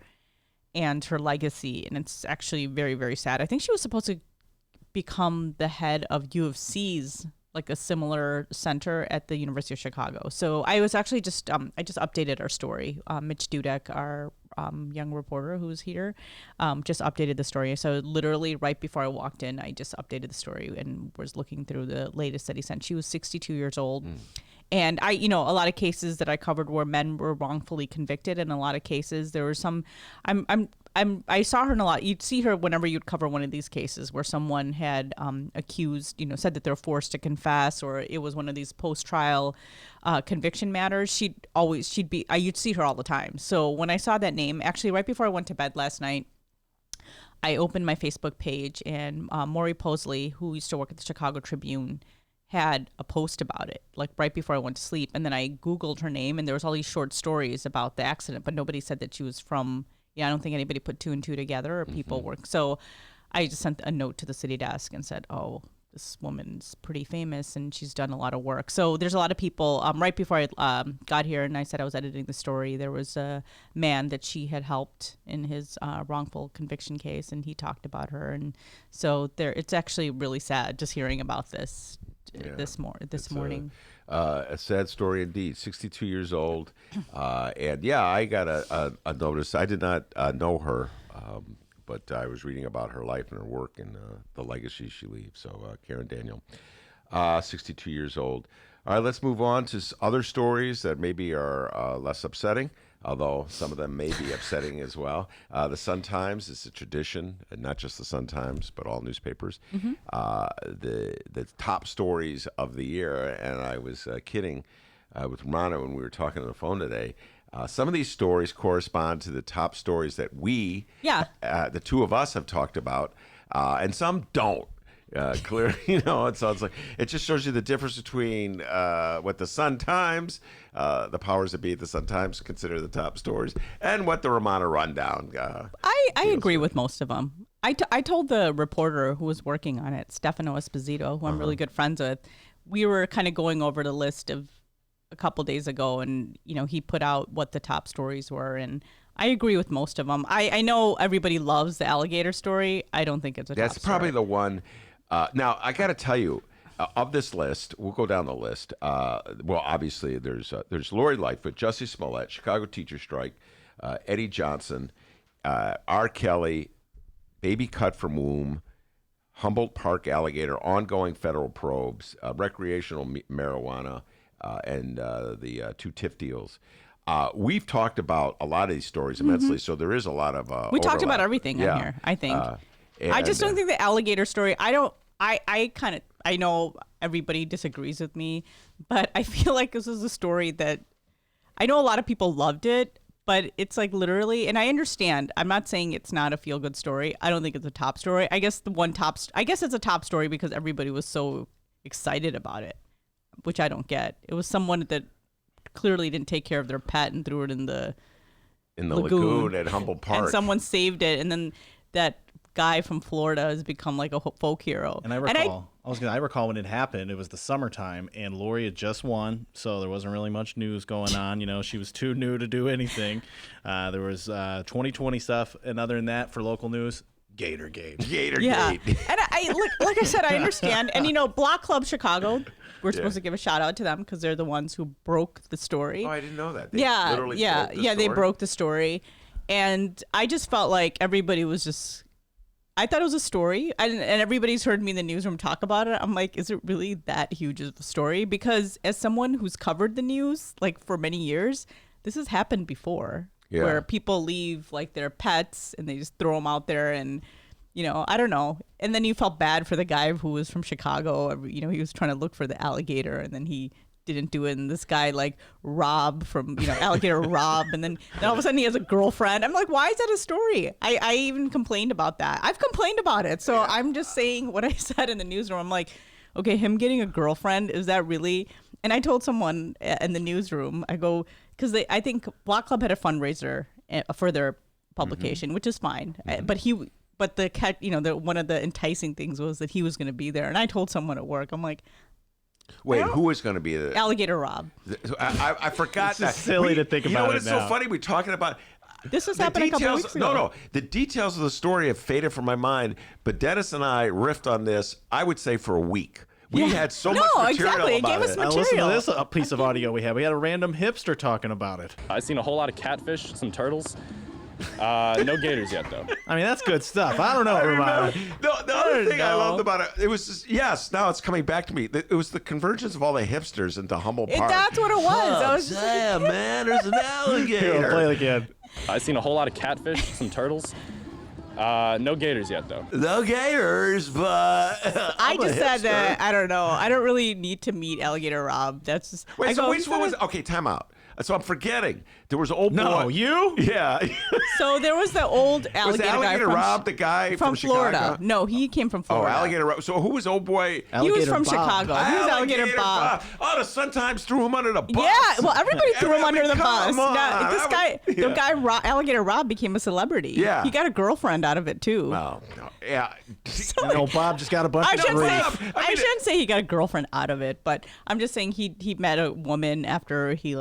and her legacy. And it's actually very, very sad. I think she was supposed to become the head of U of C's, like a similar center at the University of Chicago. So I was actually I just updated our story. Mitch Dudek, our young reporter who's here, just updated the story. So literally right before I walked in, I just updated the story and was looking through the latest that he sent. She was 62 years old. And a lot of cases that I covered where men were wrongfully convicted. In a lot of cases, there were some, I saw her in a lot. You'd see her whenever you'd cover one of these cases where someone had accused, said that they're forced to confess, or it was one of these post-trial conviction matters. You'd see her all the time. So when I saw that name, actually right before I went to bed last night, I opened my Facebook page, and Maury Posley, who used to work at the Chicago Tribune, had a post about it, like right before I went to sleep. And then I Googled her name, and there was all these short stories about the accident, but nobody said that she was from, I don't think anybody put two and two together, or people work. So I just sent a note to the city desk and said, oh, this woman's pretty famous and she's done a lot of work. So there's a lot of people. Right before I got here and I said I was editing the story, there was a man that she had helped in his wrongful conviction case, and he talked about her. And so it's actually really sad just hearing about this this morning. A sad story indeed. 62 years old, and I got a notice. I did not know her, but I was reading about her life and her work and the legacy she leaves. So Karen Daniel, 62 years old. All right, let's move on to other stories that maybe are less upsetting, although some of them may be upsetting as well. The Sun-Times is a tradition, and not just the Sun-Times, but all newspapers. The top stories of the year, and I was kidding with Rummana when we were talking on the phone today. Some of these stories correspond to the top stories that we, the two of us, have talked about, and some don't. Clear, it sounds like it just shows you the difference between what the Sun Times, the powers that be at the Sun Times consider the top stories, and what the Rummana rundown. I agree with most of them. I told the reporter who was working on it, Stefano Esposito, who I'm really good friends with, we were kind of going over the list of a couple days ago, and he put out what the top stories were, and I agree with most of them. I know everybody loves the alligator story. I don't think it's a top That's probably story. the one. Now, I got to tell you, of this list, we'll go down the list. Well, obviously, there's Lori Lightfoot, Jussie Smollett, Chicago teacher strike, Eddie Johnson, R. Kelly, baby cut from womb, Humboldt Park alligator, ongoing federal probes, recreational marijuana, and the two TIF deals. We've talked about a lot of these stories immensely, so there is a lot of We talked about overlap. everything in here, I think. And, I just don't think the alligator story, I know everybody disagrees with me, but I feel like this is a story that I know a lot of people loved it, but it's like literally, and I understand, I'm not saying it's not a feel-good story. I don't think it's a top story. I guess it's a top story because everybody was so excited about it, which I don't get. It was someone that clearly didn't take care of their pet and threw it in the lagoon at Humboldt Park. And someone saved it, and then that guy from Florida has become like a folk hero. And I recall when it happened, it was the summertime, and Lori had just won, so there wasn't really much news going on. She was too new to do anything. There was 2020 stuff, and other than that, for local news, Gatorgate. Yeah, and like I said, I understand. And Block Club Chicago, we're supposed to give a shout out to them because they're the ones who broke the story. Oh, I didn't know that. They They broke the story, and I just felt like everybody was just. I thought it was a story, and everybody's heard me in the newsroom talk about it. I'm like, is it really that huge of a story? Because as someone who's covered the news like for many years, this has happened before, where people leave like their pets and they just throw them out there, and I don't know. And then you felt bad for the guy who was from Chicago. He was trying to look for the alligator, and then he didn't do it, and this guy like Rob from alligator Rob, and then all of a sudden he has a girlfriend. I'm like, why is that a story? I even complained about that. I've complained about it, so I'm just saying what I said in the newsroom. I'm like, okay, him getting a girlfriend, is that really? And I told someone in the newsroom, I go, because I think Block Club had a fundraiser for their publication, which is fine, but one of the enticing things was that he was going to be there, and I told someone at work, I'm like, wait, who is going to be the alligator Rob? I forgot that. It's silly to think about. You know what? it It's now. so funny. We're talking about. This has happened a couple weeks ago. No. The details of the story have faded from my mind, but Dennis and I riffed on this, I would say, for a week. We had so much material exactly. It about gave us it. Now listen to this piece of audio we had. We had a random hipster talking about it. I've seen a whole lot of catfish, some turtles. No gators yet, though. I mean, that's good stuff. I don't know, Rummana. The other thing I loved about it was just, yes, now it's coming back to me. It was the convergence of all the hipsters into Humboldt Park. That's what it was. I was just yeah, man, there's an alligator. Play it again. I've seen a whole lot of catfish, some turtles. No gators yet, though. No gators, but I just said that, I don't know. I don't really need to meet alligator Rob. That's just. Wait, so which one was? Okay, time out. So I'm forgetting. There was an old boy. No, you? Yeah. So there was the old Was alligator Alligator guy Rob the guy from Florida. Chicago? No, he came from Oh, Florida. Alligator Rob. So who was old boy? He was from Bob. Chicago. He was alligator Bob. Oh, the Sun Times threw him under the bus. Yeah, well, everybody threw him under the Come bus. on. Now, this guy, Yeah. the guy, Alligator Rob, became a celebrity. Yeah. He got a girlfriend out of it too. Well, no, yeah. Bob just got a bunch I of shouldn't, grief. say, I shouldn't say he got a girlfriend out of it, but I'm just saying he met a woman after he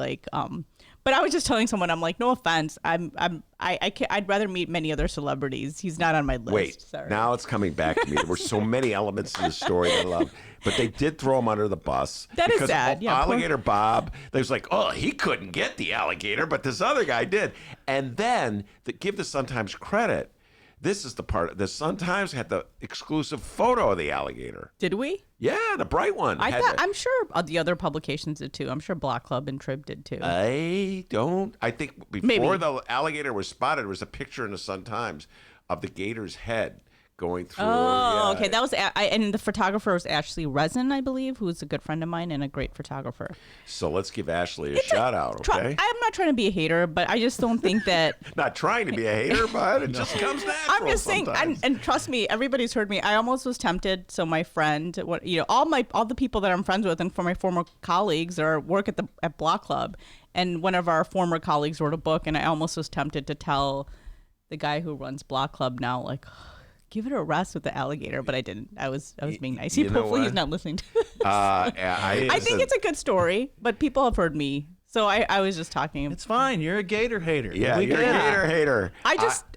But I was just telling someone, I'm like, no offense, I'd rather meet many other celebrities. He's not on my list. Wait, Sorry. now it's coming back to me. There were so many elements to the story that I love. But they did throw him under the bus. That is because sad. Yeah, Alligator Bob, they was like, oh, he couldn't get the alligator, but this other guy did. And then, give the Sun-Times credit, this is the part, the Sun-Times had the exclusive photo of the alligator. Did we? Yeah, the bright one. I'm sure the other publications did too. I'm sure Block Club and Trib did too. I think before Maybe. the alligator was spotted, there was a picture in the Sun-Times of the gator's head going through. Oh, yeah. okay. That was and the photographer was Ashley Resin, I believe, who's a good friend of mine and a great photographer. So let's give Ashley a shout out, okay? I'm not trying to be a hater, but I just don't think that. Not trying to be a hater, but it just comes natural. I'm just saying, sometimes. and trust me, everybody's heard me. I almost was tempted. So my friend, all the people that I'm friends with, and for my former colleagues, work at Block Club, and one of our former colleagues wrote a book, and I almost was tempted to tell the guy who runs Block Club now, like, give it a rest with the alligator, but I didn't. I was being nice. Hopefully he's not listening to this. I think it's a good story, but people have heard me. So I was just talking. It's fine. You're a gator hater. Yeah, you're a gator hater.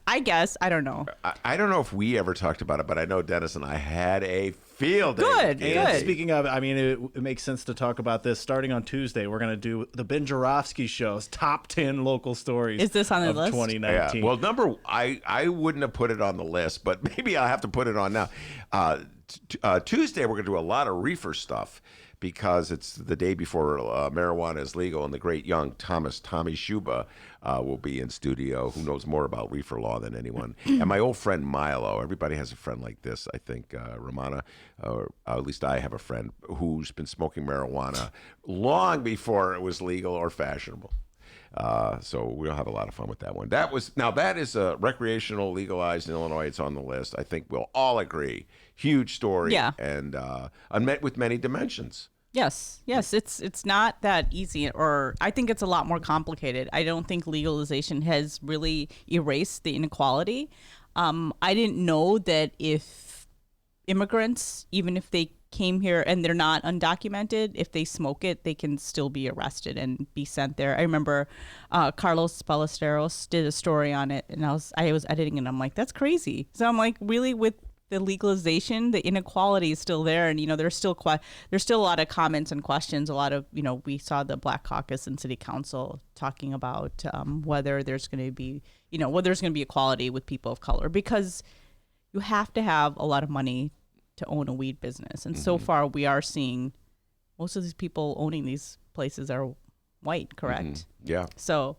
I guess, I don't know. I don't know if we ever talked about it, but I know Dennis and I had a field day. Good. And speaking of, I mean, it makes sense to talk about this. Starting on Tuesday, we're going to do the Ben Joravsky Show's top 10 local stories. Is this on the of list? 2019. Yeah. Well, I wouldn't have put it on the list, but maybe I'll have to put it on now. Tuesday, we're going to do a lot of reefer stuff because it's the day before marijuana is legal, and the great young Tommy Shuba will be in studio, who knows more about reefer law than anyone. And my old friend Milo, everybody has a friend like this, I think, Rummana, or at least I have a friend who's been smoking marijuana long before it was legal or fashionable. So we'll have a lot of fun with that one. That is recreational, legalized in Illinois. It's on the list. I think we'll all agree. Huge story. Yeah. And unmet with many dimensions. Yes, it's not that easy, or I think it's a lot more complicated. I don't think legalization has really erased the inequality. I didn't know that if immigrants, even if they came here and they're not undocumented, if they smoke it, they can still be arrested and be sent there. I remember Carlos Ballesteros did a story on it, and I was editing it, and I'm like, that's crazy. So I'm like, really, with the legalization, the inequality is still there, and there's still a lot of comments and questions. A lot of we saw the Black Caucus in City Council talking about whether there's going to be equality with people of color, because you have to have a lot of money to own a weed business, and so far we are seeing most of these people owning these places are white, correct? Yeah. So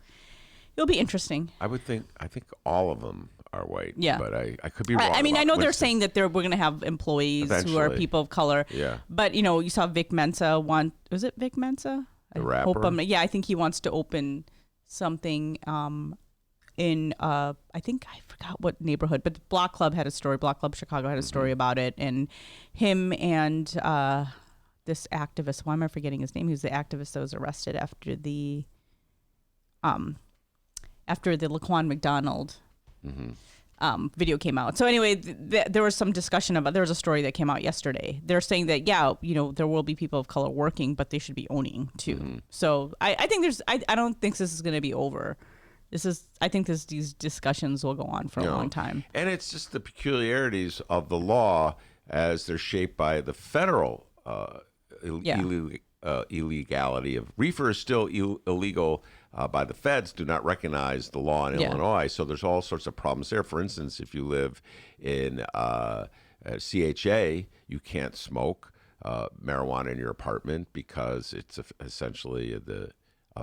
it'll be interesting. I think all of them are white. Yeah. But I could be wrong. I mean, I know about they're Winston. saying that we're going to have employees who are Eventually. people of color. Yeah. But, you saw Vic Mensa was it Vic Mensa? The rapper? I think he wants to open something in, I think I forgot what neighborhood, but Block Club had a story. Block Club Chicago had a story about it. And him and this activist, why am I forgetting his name? He was the activist that was arrested after the Laquan McDonald video came out. So anyway, there was some discussion about, there was a story that came out yesterday. They're saying that, there will be people of color working, but they should be owning too. So I think I don't think this is going to be over. I think these discussions will go on for a long time. And it's just the peculiarities of the law as they're shaped by the federal illegality of reefer is still illegal by the feds. Do not recognize the law in Illinois, so there's all sorts of problems there. For instance, if you live in CHA, you can't smoke marijuana in your apartment because it's essentially the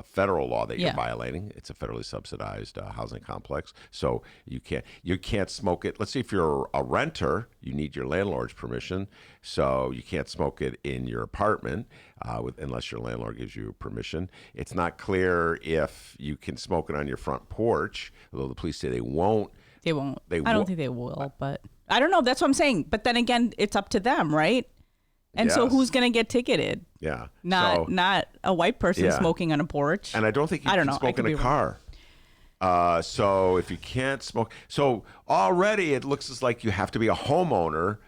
federal law that you're violating. It's a federally subsidized housing complex, so you can't smoke it. Let's say if you're a renter, you need your landlord's permission, so you can't smoke it in your apartment unless your landlord gives you permission. It's not clear if you can smoke it on your front porch, although the police say they won't. They won't. I don't think they will, but I don't know. That's what I'm saying. But then again, it's up to them, right? And so who's going to get ticketed? Yeah. Not a white person smoking on a porch. And I don't think you can smoke in a car. So if you can't smoke, so already it looks like you have to be a homeowner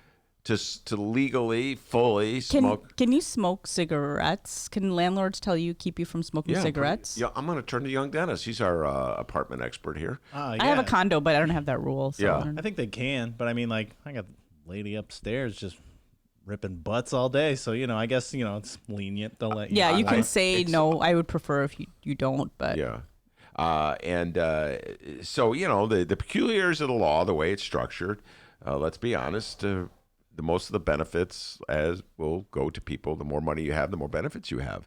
to legally, fully smoke. Can you smoke cigarettes? Can landlords keep you from smoking cigarettes? Yeah, I'm going to turn to young Dennis. He's our apartment expert here. I have a condo, but I don't have that rule. So I think they can, but I mean, I got a lady upstairs just ripping butts all day, so I guess it's lenient. They'll let you. Yeah, you can say no. I would prefer if you don't, but so the peculiarities of the law, the way it's structured. Let's be honest. The most of the benefits will go to people. The more money you have, the more benefits you have,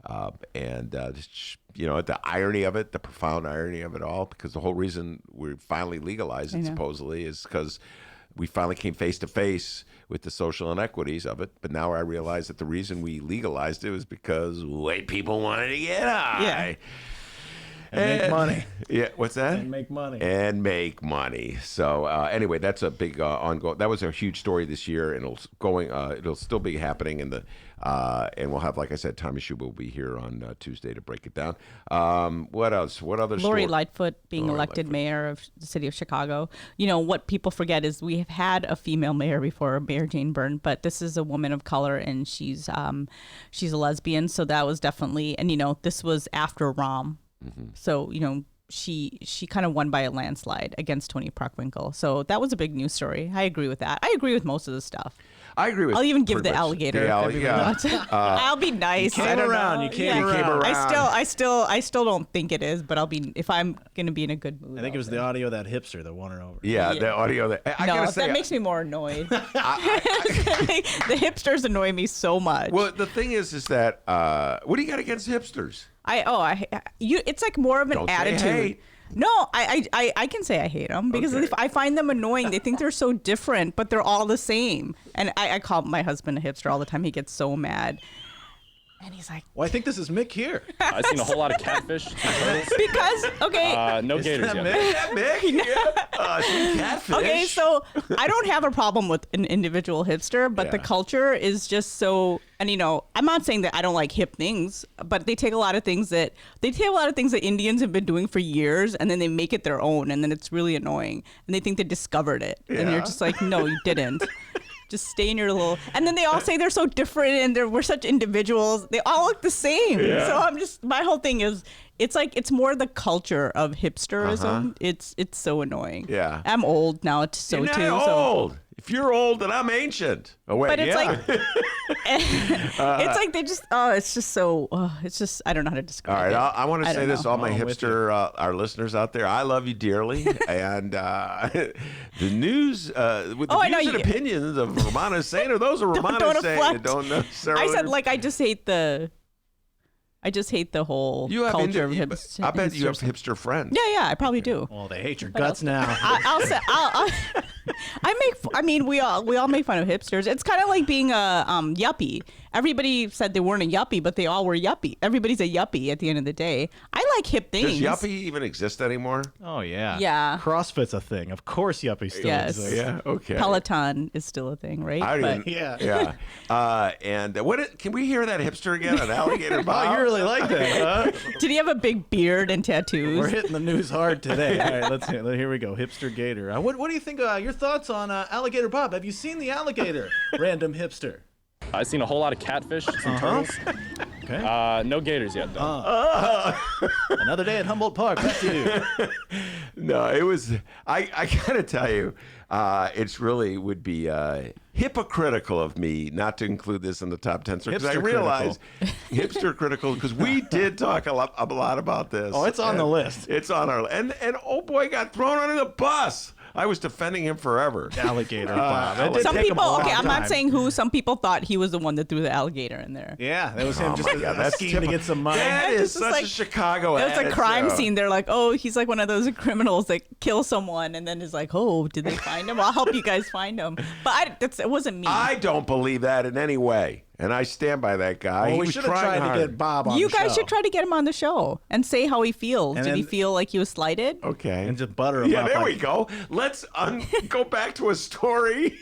the irony of it, the profound irony of it all, because the whole reason we finally legalized it supposedly is because we finally came face to face with the social inequities of it. But now I realize that the reason we legalized it was because white people wanted to get high. Yeah. And make money. Yeah, what's that? And make money. And make money. So anyway, that's a big ongoing. That was a huge story this year, and it'll still be happening in the. And we'll have, like I said, Tommy Schuba will be here on Tuesday to break it down. What else? What other? Lori Lightfoot being elected mayor of the city of Chicago. You know what people forget is we have had a female mayor before, Mayor Jane Byrne, but this is a woman of color, and she's a lesbian. So that was definitely, and this was after Rahm. So, she kind of won by a landslide against Tony Procwinkle. So that was a big news story. I agree with that. I agree with most of the stuff. I agree with. I'll even give the much. alligator. Yeah. I'll be nice. You came around. You came around. I still don't think it is, but I'll be if I'm gonna be in a good mood. I think it was the audio of that hipster that won her over. Yeah, the audio. That makes me more annoyed. The hipsters annoy me so much. Well, the thing is that what do you got against hipsters? It's like more of an Don't say attitude. hate. No, I can say I hate them because if I find them annoying. They think they're so different, but they're all the same. And I call my husband a hipster all the time. He gets so mad. And he's like, well, I think this is Mick here. I've seen a whole lot of catfish. Because, okay. No gators yet. Mick? Yeah. Catfish. Okay, so I don't have a problem with an individual hipster, but the culture is just so, and I'm not saying that I don't like hip things, but they take a lot of things that Indians have been doing for years, and then they make it their own, and then it's really annoying, and they think they discovered it, and you're just like, no, you didn't. Just stay in your little, and then they all say they're so different and we're such individuals. They all look the same. Yeah. So my whole thing is, it's more the culture of hipsterism. It's so annoying. Yeah. I'm old now You're not old. If you're old, then I'm ancient. Oh wait, but it's like, it's like they just, it's just so, it's just, I don't know how to describe it. All right, I want to say this, all my I'm hipster, our listeners out there, I love you dearly, and the news, with the views and opinions of Rummana Hussain, or those are Rummana Hussain that don't necessarily. I said, I just hate the whole culture of hipster. I bet you have hipster friends. Yeah, I probably do. Well, they hate your guts now. We all make fun of hipsters. It's kind of like being a yuppie. Everybody said they weren't a yuppie, but they all were yuppie. Everybody's a yuppie at the end of the day. I like hip things. Does yuppie even exist anymore? Oh, yeah. Yeah. CrossFit's a thing. Of course yuppie still exists. Yeah, okay. Peloton is still a thing, right? Yeah. And can we hear that hipster again? An alligator Bob? Oh, you really like that, huh? Did he have a big beard and tattoos? We're hitting the news hard today. All right, here we go. Hipster Gator. What do you think? Your thoughts on Alligator Bob? Have you seen the alligator? Random hipster. I've seen a whole lot of catfish, some turtles. Okay. No gators yet, though. Another day at Humboldt Park. Back to you. No, it was. I gotta tell you, it's really would be hypocritical of me not to include this in the top 10 because I realize hipster critical because we did talk a lot about this. Oh, it's on the list. It's on our and old boy got thrown under the bus. I was defending him forever. Alligator Bob. Some people, I'm not saying who. Some people thought he was the one that threw the alligator in there. Yeah, that was him just that's scheme to get some money. That is such a Chicago. It was a crime scene. They're like, oh, he's like one of those criminals that kill someone, and then is like, oh, did they find him? I'll help you guys find him. But it wasn't me. I don't believe that in any way. And I stand by that guy. Well, he we was should have tried to get Bob on you the show. You guys should try to get him on the show and say how he feels. And Did he feel like he was slighted? Okay. And just butter him up. Yeah, there we go. Let's go back to a story.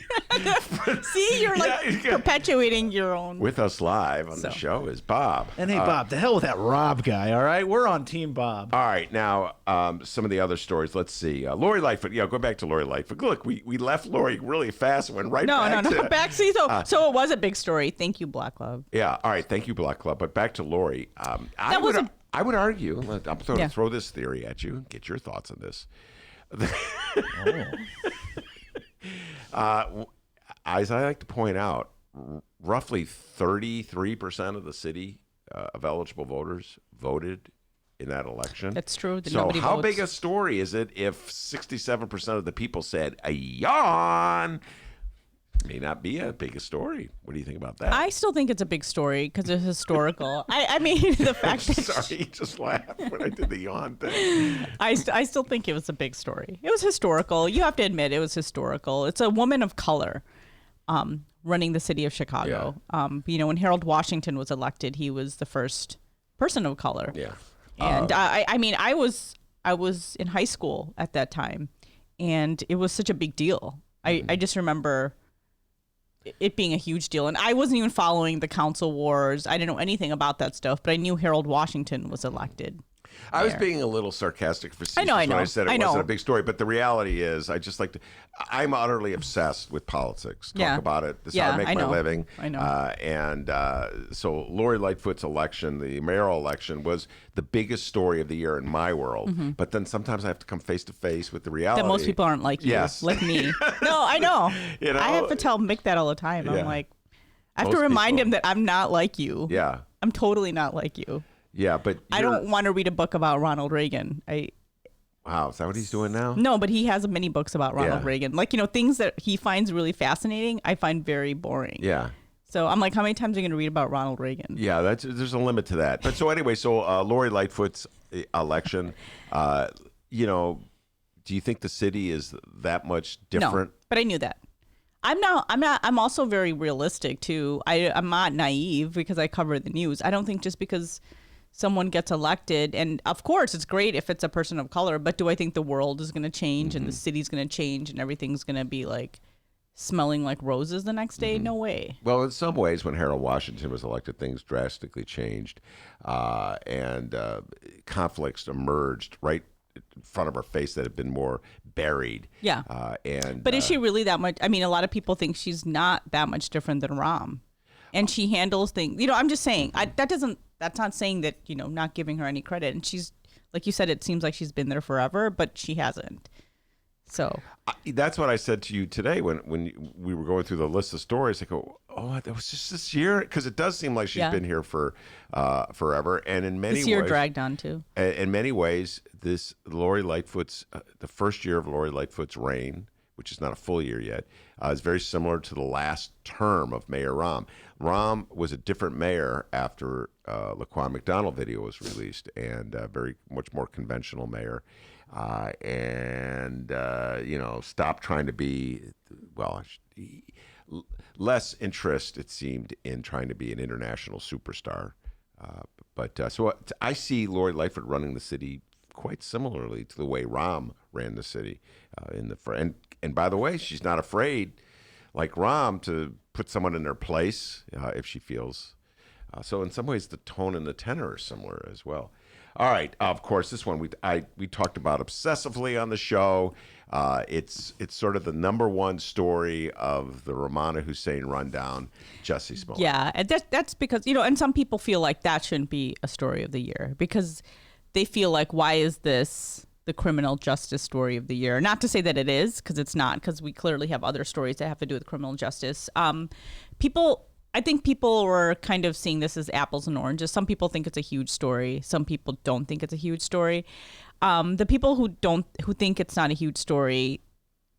See, you're perpetuating your own. With us live on the show is Bob. And hey, Bob, the hell with that Rob guy, all right? We're on Team Bob. All right, now, some of the other stories. Let's see. Lori Lightfoot. Yeah, go back to Lori Lightfoot. Look, we left Lori really fast and went right back to... No, back. See, so it was a big story. Thank you, Black Love. Yeah, all right. Thank you, Black Club. But back to Lori. I would argue, I'm going to throw this theory at you, get your thoughts on this. As I like to point out, roughly 33% of the city of eligible voters voted in that election. That's true. So how big a story is it if 67% of the people said a yawn? May not be a big story. What do you think about that? I still think it's a big story because it's historical. I mean, the fact that Sorry, you just laughed when I did the yawn thing. I still think it was a big story. It was historical. You have to admit it was historical. It's a woman of color running the city of Chicago. When Harold Washington was elected, he was the first person of color. Yeah. And I was in high school at that time, and it was such a big deal. I just remember it being a huge deal. And I wasn't even following the council wars. I didn't know anything about that stuff, but I knew Harold Washington was elected. I was being a little sarcastic facetious I know. when I said it I wasn't know. a big story, but the reality is I'm utterly obsessed with politics. Talk about it. This is how I make my living. I know. So Lori Lightfoot's election, the mayoral election, was the biggest story of the year in my world. Mm-hmm. But then sometimes I have to come face to face with the reality. That most people aren't like you, Yes. like me. No, I know. You know? I have to tell Mick that all the time. Yeah. I'm like, I have Most to remind people. him that I'm not like you. Yeah. I'm totally not like you. Yeah, but I don't want to read a book about Ronald Reagan. Wow, is that what he's doing now? No, but he has many books about Ronald Reagan. Like, things that he finds really fascinating, I find very boring. Yeah. So I'm like, how many times are you going to read about Ronald Reagan? Yeah, there's a limit to that. But so anyway, Lori Lightfoot's election, do you think the city is that much different? No, but I knew that. I'm also very realistic too. I'm not naive because I cover the news. I don't think just because someone gets elected, and of course it's great if it's a person of color, but do I think the world is going to change and the city's going to change and everything's going to be like smelling like roses the next day? No way. Well, in some ways, when Harold Washington was elected, things drastically changed, and conflicts emerged right in front of our face that had been more buried. Yeah. But is she really that much? I mean, a lot of people think she's not that much different than Rahm, and she handles things. I'm just saying that's not saying that, not giving her any credit. And she's, like you said, it seems like she's been there forever, but she hasn't. So that's what I said to you today when we were going through the list of stories. I go, oh, that was just this year, because it does seem like she's been here for forever. And in many ways, this year dragged on too. In many ways, this Lori Lightfoot's the first year of Lori Lightfoot's reign, which is not a full year yet, is very similar to the last term of Mayor Rahm. Rahm was a different mayor after Laquan McDonald video was released, and very much more conventional mayor. Stopped trying to be, less interest, it seemed, in trying to be an international superstar. So I see Lori Lightfoot running the city quite similarly to the way Rahm ran the city. And by the way, she's not afraid, like Rahm, to put someone in their place if she feels. So in some ways, the tone and the tenor are similar as well. All right. Of course, this one we talked about obsessively on the show. It's sort of the number one story of the Rummana Hussain rundown, Jussie Smollett. Yeah, and that's because, and some people feel like that shouldn't be a story of the year because they feel like, why is this the criminal justice story of the year? Not to say that it is, because it's not, because we clearly have other stories that have to do with criminal justice. I think people were kind of seeing this as apples and oranges. Some people think it's a huge story. Some people don't think it's a huge story. The people who think it's not a huge story,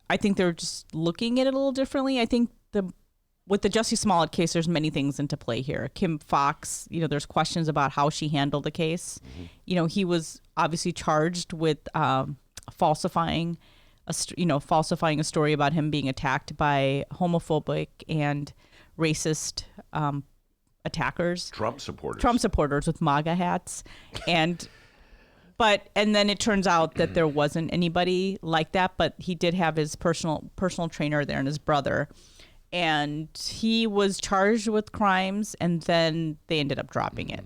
I think they're just looking at it a little differently. I think with the Jussie Smollett case, there's many things into play here. Kim Foxx, there's questions about how she handled the case. Mm-hmm. He was obviously charged with falsifying a story about him being attacked by homophobic and racist attackers, Trump supporters with MAGA hats, and then it turns out that there wasn't anybody like that, but he did have his personal trainer there and his brother, and he was charged with crimes, and then they ended up dropping it.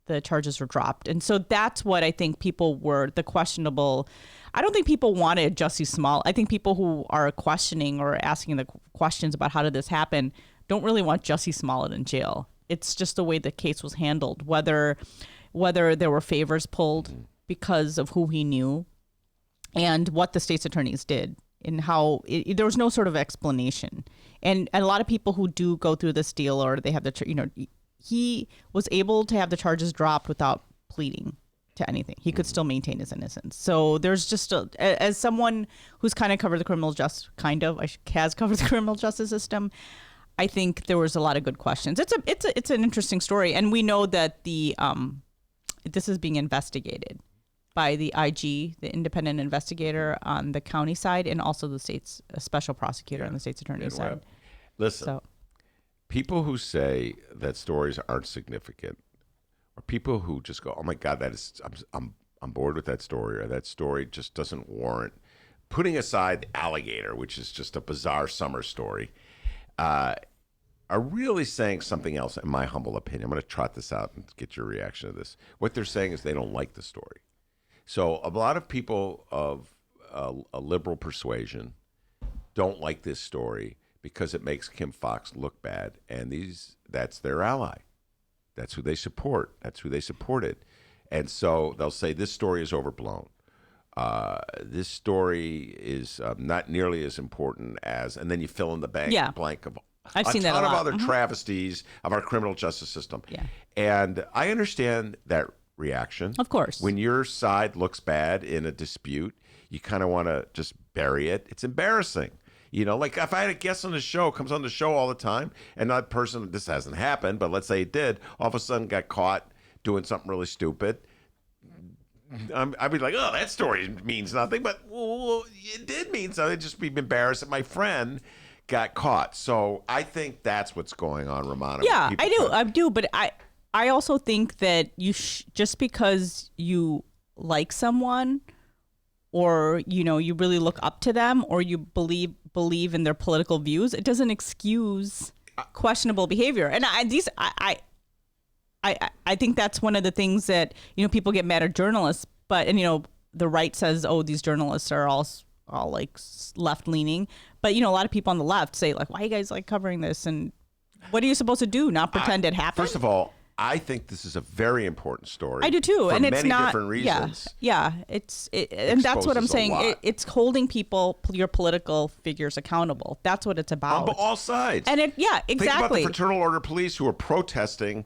The charges were dropped, and so that's what I think people were the questionable. I don't think people wanted Jussie Smollett. I think people who are questioning or asking the questions about how did this happen don't really want Jussie Smollett in jail. It's just the way the case was handled, whether there were favors pulled because of who he knew and what the state's attorneys did and how there was no sort of explanation. And a lot of people who do go through this deal, or they have he was able to have the charges dropped without pleading. to anything. He could still maintain his innocence. So there's just as someone who's kind of covered the has covered the criminal justice system, I think there was a lot of good questions. It's an interesting story, and we know that this is being investigated by the IG, the independent investigator on the county side, and also the state's special prosecutor on the state's attorney side. Listen, people who say that stories aren't significant, or people who just go, "Oh my God, I'm bored with that story," or "That story just doesn't warrant," putting aside the alligator, which is just a bizarre summer story, are really saying something else, in my humble opinion. I'm going to trot this out and get your reaction to this. What they're saying is they don't like the story. So a lot of people of a liberal persuasion don't like this story because it makes Kim Foxx look bad, and that's their ally. That's who they support. That's who they supported. And so they'll say this story is overblown. This story is not nearly as important as, and then you fill in the blank of I've seen that a ton of lot. other travesties of our criminal justice system. Yeah. And I understand that reaction. Of course. When your side looks bad in a dispute, you kind of want to just bury it. It's embarrassing. You know, like if I had a guest on the show, comes on the show all the time, and that person, this hasn't happened, but let's say it did, all of a sudden got caught doing something really stupid, I'd be like, oh, that story means nothing, but well, it did mean something. I'd just be embarrassed that my friend got caught. So I think that's what's going on, Rummana. Yeah, I do, but I also think that just because you like someone, or you really look up to them, or you believe in their political views, it doesn't excuse questionable behavior. And I think that's one of the things that people get mad at journalists, and the right says, oh, these journalists are all like left leaning, but a lot of people on the left say, like, why are you guys like covering this, and what are you supposed to do, not pretend it happened? First of all, I think this is a very important story. I do too, for and it's many not different reasons. Yeah, and that's what I'm Exposes a saying. lot. It's holding your political figures accountable. That's what it's about. On all sides. And exactly. Think about the Fraternal Order police who are protesting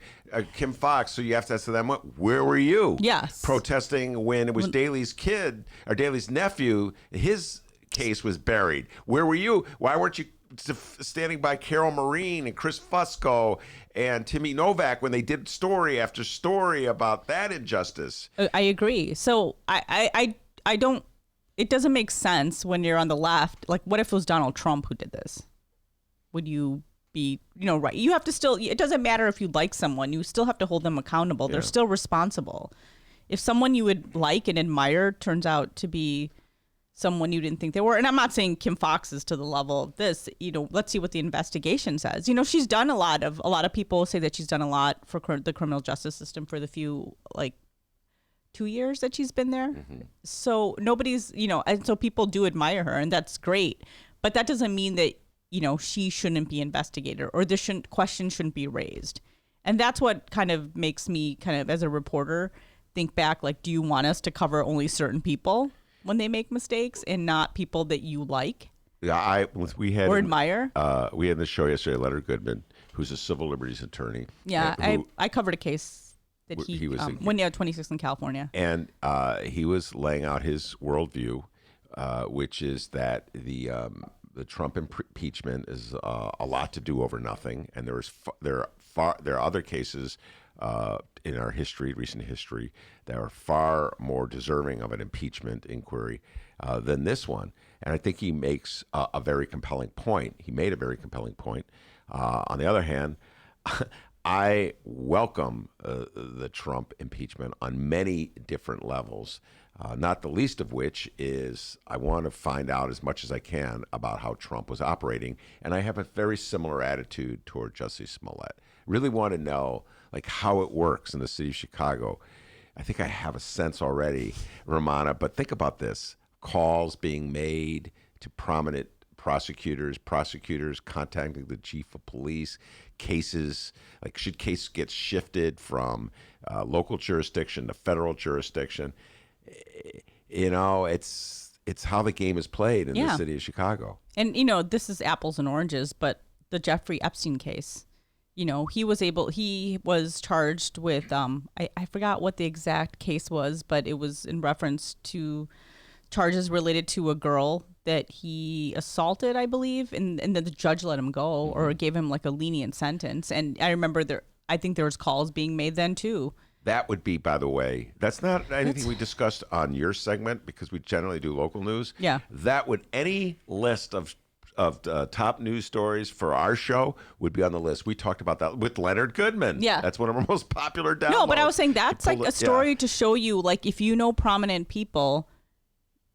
Kim Foxx. So you have to ask them, where were you? Yes. Protesting when it was Daley's kid or Daley's nephew, his case was buried. Where were you? Why weren't you standing by Carol Marine and Chris Fusco and Timmy Novak when they did story after story about that injustice? I agree. So I don't, it doesn't make sense when you're on the left. Like, what if it was Donald Trump who did this? Would you be, right? You have to still, it doesn't matter if you like someone, you still have to hold them accountable. They're still responsible. If someone you would like and admire turns out to be someone you didn't think they were, and I'm not saying Kim Foxx is to the level of this, let's see what the investigation says. She's done a lot of people say that she's done a lot for the criminal justice system for the few, like, 2 years that she's been there. Mm-hmm. So nobody's, and so people do admire her, and that's great, but that doesn't mean that, she shouldn't be investigated, or question shouldn't be raised. And that's what kind of makes me as a reporter think back, like, do you want us to cover only certain people when they make mistakes and not people that you like? Yeah, we had or admire. We had in the show yesterday Leonard Goodman, who's a civil liberties attorney. Yeah, I covered a case that he was when he had 26 in California, and he was laying out his worldview, which is that the Trump impeachment is a lot to do over nothing, and there are other cases in our recent history, that are far more deserving of an impeachment inquiry than this one. And I think he makes a very compelling point. He made a very compelling point. On the other hand, I welcome the Trump impeachment on many different levels, not the least of which is I want to find out as much as I can about how Trump was operating. And I have a very similar attitude toward Jussie Smollett. Really want to know how it works in the city of Chicago. I think I have a sense already, Rummana, but think about this. Calls being made to prominent prosecutors contacting the chief of police, cases, should case get shifted from local jurisdiction to federal jurisdiction? It's how the game is played in the city of Chicago. And, this is apples and oranges, but the Jeffrey Epstein case, he was charged with, I forgot what the exact case was, but it was in reference to charges related to a girl that he assaulted, I believe, and then the judge let him go or gave him like a lenient sentence. And I remember I think there was calls being made then too. That would be, by the way, that's not anything we discussed on your segment because we generally do local news. Yeah. That would, any list of top news stories for our show would be on the list. We talked about that with Leonard Goodman. Yeah. That's one of our most popular downloads. No, but I was saying that's like a story to show you, like, if you know prominent people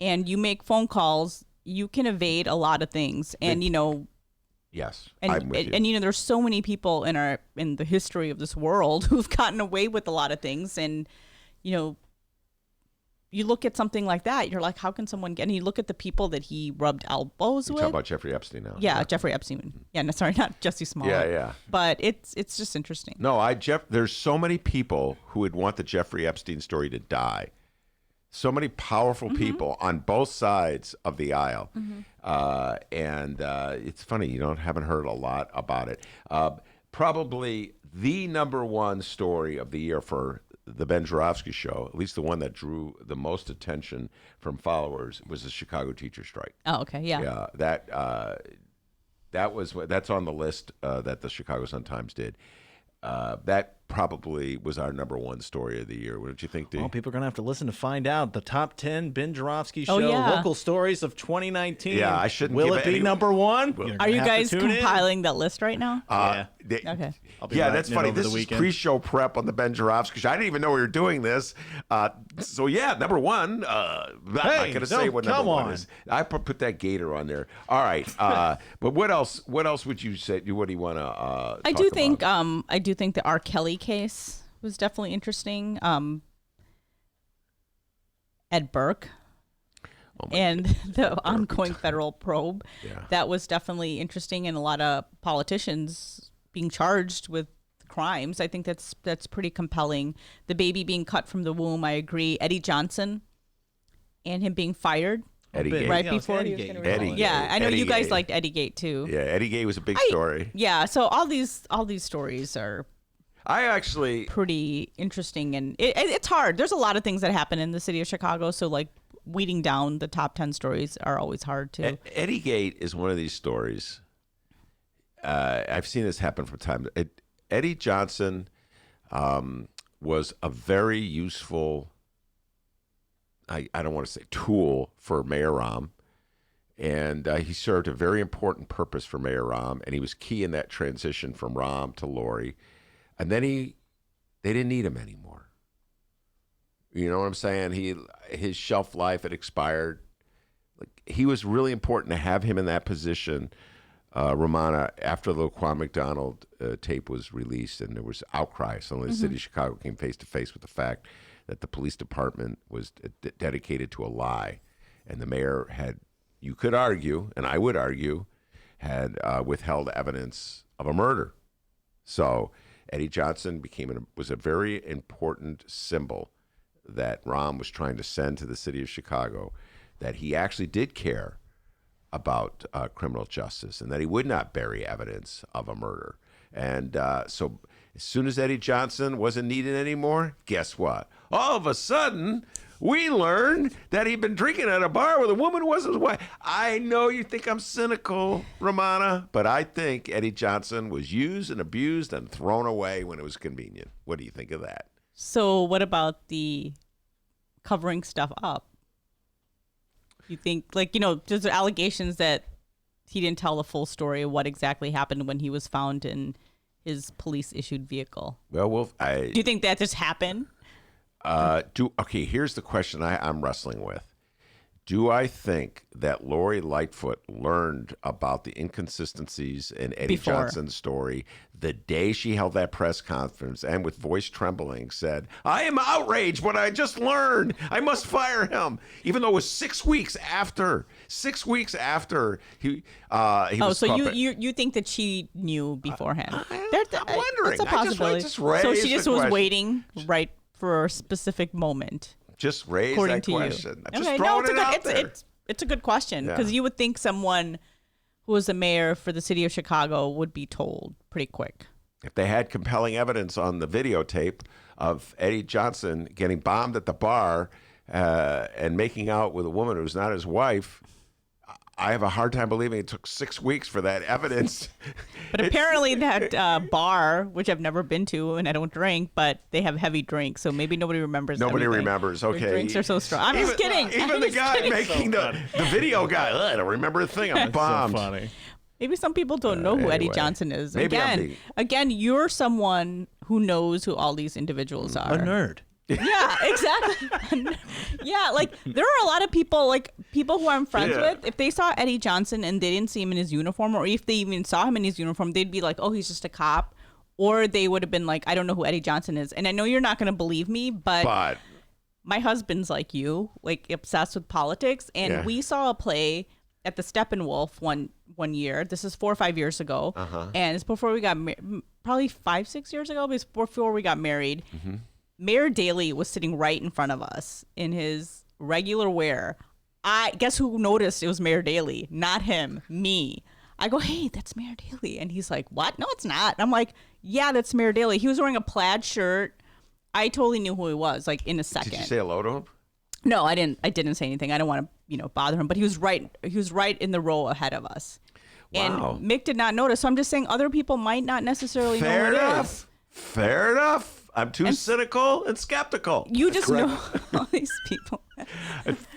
and you make phone calls, you can evade a lot of things. And, Yes, and, I'm with you. And there's so many people in the history of this world who've gotten away with a lot of things. And, you look at something like that, you're like, how can someone get? And you look at the people that he rubbed elbows with. You're talking about Jeffrey Epstein now. Yeah, Jeffrey Epstein. Yeah, no, sorry, not Jesse Smollett. Yeah. But it's just interesting. No, there's so many people who would want the Jeffrey Epstein story to die. So many powerful people on both sides of the aisle. And it's funny, haven't heard a lot about it. Probably the number one story of the year for the Ben Joravsky show, at least the one that drew the most attention from followers, was the Chicago teacher strike. Oh, okay, yeah. Yeah, that's on the list that the Chicago Sun-Times did. That probably was our number one story of the year. What did you think, Dee? Well, people are going to have to listen to find out. The top 10 Ben Joravsky Oh, show yeah. local stories of 2019. Yeah, I shouldn't Will give it be any- number one? You're Are gonna you have to guys tune in. compiling that list right now? Yeah. Okay. I'll be Yeah, writing that's it funny. over This the is weekend. pre-show prep on the Ben Joravsky show. I didn't even know we were doing this. So yeah, number one. I'm not Hey, going to say what number come one on. is. I put that gator on there. All right. But what else? What else would you say? What do you want to? I do think the R. Kelly case was definitely interesting. Ed Burke. And the ongoing federal probe. Yeah. That was definitely interesting, and a lot of politicians being charged with crimes. I think that's pretty compelling. The baby being cut from the womb, I agree. Eddie Johnson and him being fired Eddie Gate. right Yeah, it's before Eddie he was Gate. going to Eddie resign. Yeah, Gate. I know Eddie you guys Gate. liked Eddie Gate too. Yeah, Eddie Gay was a big story. Yeah, so all these stories are I actually. pretty interesting, and it's hard. There's a lot of things that happen in the city of Chicago, so like weeding down the top 10 stories are always hard too. Eddie Gate is one of these stories. I've seen this happen from time. Eddie Johnson was a very useful, I don't want to say tool for Mayor Rahm. And he served a very important purpose for Mayor Rahm. And he was key in that transition from Rahm to Lori. And then they didn't need him anymore. You know what I'm saying? His shelf life had expired. Like, he was really important to have him in that position. Rummana, after the Laquan McDonald tape was released and there was outcry, suddenly the city of Chicago came face to face with the fact that the police department was dedicated to a lie. And the mayor had, you could argue, and I would argue, had withheld evidence of a murder. So Eddie Johnson was a very important symbol that Rahm was trying to send to the city of Chicago, that he actually did care about criminal justice and that he would not bury evidence of a murder. And so as soon as Eddie Johnson wasn't needed anymore, guess what? All of a sudden, we learned that he'd been drinking at a bar with a woman who wasn't his wife. I know you think I'm cynical, Rummana, but I think Eddie Johnson was used and abused and thrown away when it was convenient. What do you think of that? So what about the covering stuff up? You think, there's allegations that he didn't tell the full story of what exactly happened when he was found in his police-issued vehicle. Well, Do you think that just happened? Okay, here's the question I'm wrestling with. Do I think that Lori Lightfoot learned about the inconsistencies in Eddie Johnson's story the day she held that press conference and with voice trembling said, I am outraged what I just learned. I must fire him. Even though it was 6 weeks after. 6 weeks after he was so caught. you think that she knew beforehand? I'm wondering. That's a possibility. Just raised so she just the was question. waiting right for a specific moment. Just raise According that to question. you. I'm just throwing it out there. It's a good question because you would think someone who was the mayor for the city of Chicago would be told pretty quick. if they had compelling evidence on the videotape of Eddie Johnson getting bombed at the bar and making out with a woman who's not his wife, I have a hard time believing it took 6 weeks for that evidence. But apparently that bar, which I've never been to and I don't drink, but they have heavy drinks, so maybe nobody remembers. Nobody everything. remembers. Okay, Their drinks are so strong. I'm just kidding. Even I'm the just guy kidding. making the video guy, I don't remember a thing. I'm bombed. So funny. Maybe some people don't know who Eddie anyway. Johnson is. Maybe Again, you're someone who knows who all these individuals are. A nerd. Yeah, exactly. Yeah, like there are a lot of people, like people who I'm friends with. If they saw Eddie Johnson and they didn't see him in his uniform, or if they even saw him in his uniform, they'd be like, "Oh, he's just a cop," or they would have been like, "I don't know who Eddie Johnson is." And I know you're not going to believe me, but my husband's like you, like obsessed with politics, and we saw a play at the Steppenwolf one year. This is 4 or 5 years ago, and it's before we got probably 5-6 years ago, before we got married. Mayor Daley was sitting right in front of us in his regular wear. I guess who noticed it was Mayor Daley, not him, me. I go, "Hey, that's Mayor Daley," and he's like, "What? No, it's not." And I'm like, "Yeah, that's Mayor Daley." He was wearing a plaid shirt. I totally knew who he was, like in a second. Did you say hello to him? No, I didn't. I didn't say anything. I don't want to, bother him. But he was right. He was right in the row ahead of us. Wow. And Mick did not notice. So I'm just saying, other people might not necessarily know who it is. Fair enough. I'm too cynical and skeptical. You just know all these people.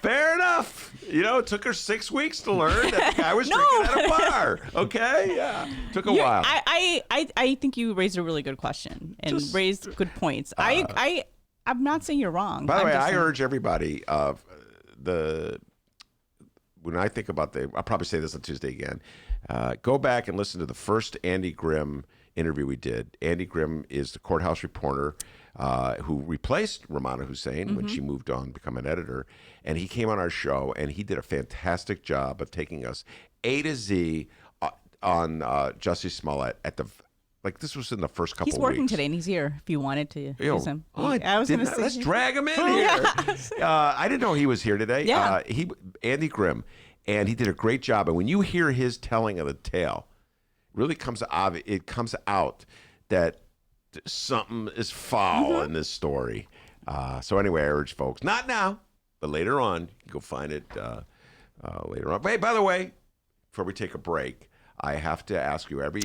Fair enough. It took her 6 weeks to learn that the guy was drinking at a bar. Okay, yeah, took a while. I think you raised a really good question and raised good points. I'm not saying you're wrong. By the way, I saying, urge everybody when I think about I'll probably say this on Tuesday again. Go back and listen to the first Andy Grimm interview we did. Andy Grimm is the courthouse reporter who replaced Rummana Hussain when she moved on to become an editor. And he came on our show, and he did a fantastic job of taking us A to Z on Jussie Smollett this was in the first couple of weeks. He's working today, and he's here if you wanted to use him. I was going to say. Let's drag him in here. I didn't know he was here today. Yeah. Andy Grimm, and he did a great job. And when you hear his telling of the tale, really comes out that something is foul in this story. So anyway, I urge folks, not now, but later on, you can go find it later on. Hey, by the way, before we take a break, I have to ask you every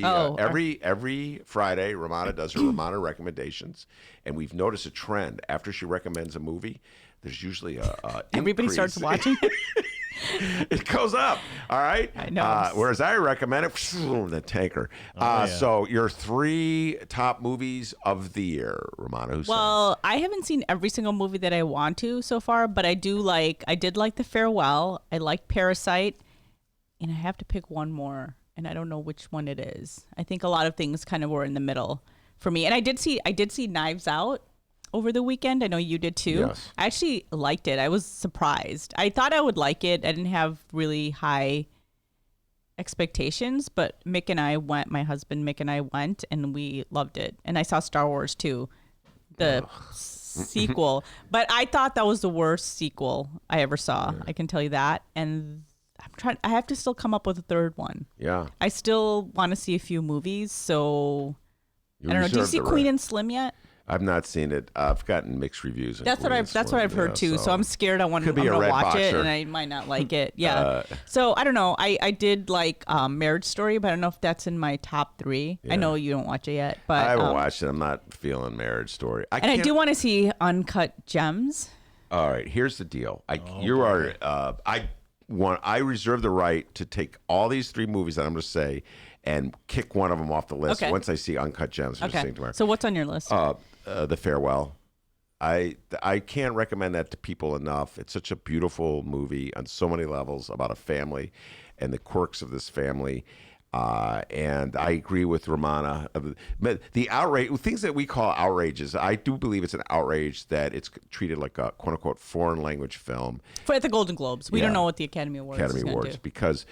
Friday, Rummana does her Rummana recommendations, and we've noticed a trend. After she recommends a movie, there's usually everybody starts watching. It goes up, all right? I know. Whereas I recommend it, the tanker. So your 3 top movies of the year, Rummana Hussain. Well, I haven't seen every single movie that I want to so far, but I did like The Farewell. I like Parasite, and I have to pick one more, and I don't know which one it is. I think a lot of things kind of were in the middle for me. And I did see Knives Out over the weekend. I know you did too. Yes. I actually liked it. I was surprised. I thought I would like it. I didn't have really high expectations, but my husband Mick and I went, and we loved it. And I saw Star Wars too, the sequel. But I thought that was the worst sequel I ever saw. I can tell you that. And I have to still come up with a third one. Yeah. I still want to see a few movies, so I don't know. Do you see Queen and Slim yet? I've not seen it. I've gotten mixed reviews. That's what I've heard too. So I'm scared. I'm gonna watch it, and I might not like it. Yeah. So I don't know. I did like Marriage Story, but I don't know if that's in my top 3. Yeah. I know you don't watch it yet, but I haven't watched it. I'm not feeling Marriage Story. I do want to see Uncut Gems. All right. Here's the deal. I reserve the right to take all these 3 movies that I'm going to say and kick one of them off the list once I see Uncut Gems. Okay. So what's on your list? The Farewell. I can't recommend that to people enough. It's such a beautiful movie on so many levels about a family and the quirks of this family. And I agree with Rummana. The outrage, things that we call outrages, I do believe it's an outrage that it's treated like a quote unquote foreign language film. For the Golden Globes, we don't know what the Academy Awards do. Because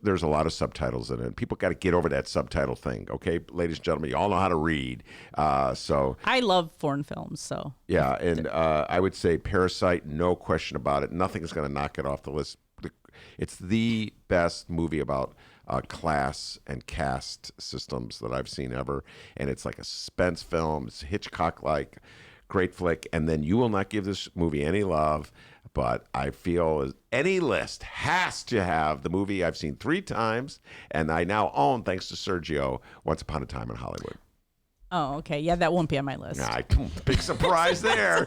there's a lot of subtitles in it. People got to get over that subtitle thing. Okay, ladies and gentlemen, you all know how to read. So I love foreign films. So yeah, and I would say Parasite, no question about it. Nothing is going to knock it off the list. It's the best movie about class and caste systems that I've seen ever. And it's like a suspense film. It's Hitchcock-like, great flick. And then you will not give this movie any love, but I feel any list has to have the movie I've seen 3 times, and I now own, thanks to Sergio, Once Upon a Time in Hollywood. Oh, okay. Yeah, that won't be on my list. Big surprise there.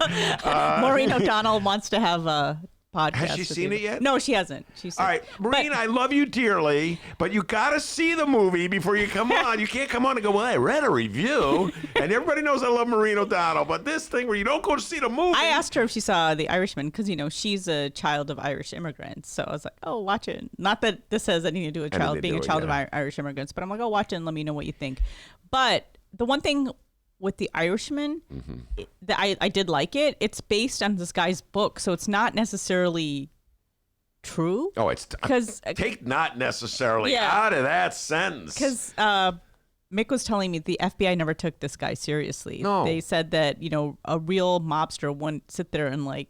Maureen O'Donnell wants to have a podcast. Has she with seen you. it yet? No, she hasn't. All right, Maureen, I love you dearly, but you got to see the movie before you come on. You can't come on and go, well, I read a review, and everybody knows I love Maureen O'Donnell, but this thing where you don't go to see the movie. I asked her if she saw The Irishman because, she's a child of Irish immigrants. So I was like, oh, watch it. Not that this has anything to do with being a child of Irish immigrants, but I'm like, oh, watch it and let me know what you think. But the one thing with The Irishman, that I did like it, it's based on this guy's book, so it's not necessarily true. Oh, it's take not necessarily out of that sentence. Because Mick was telling me the FBI never took this guy seriously. No. They said that, a real mobster wouldn't sit there and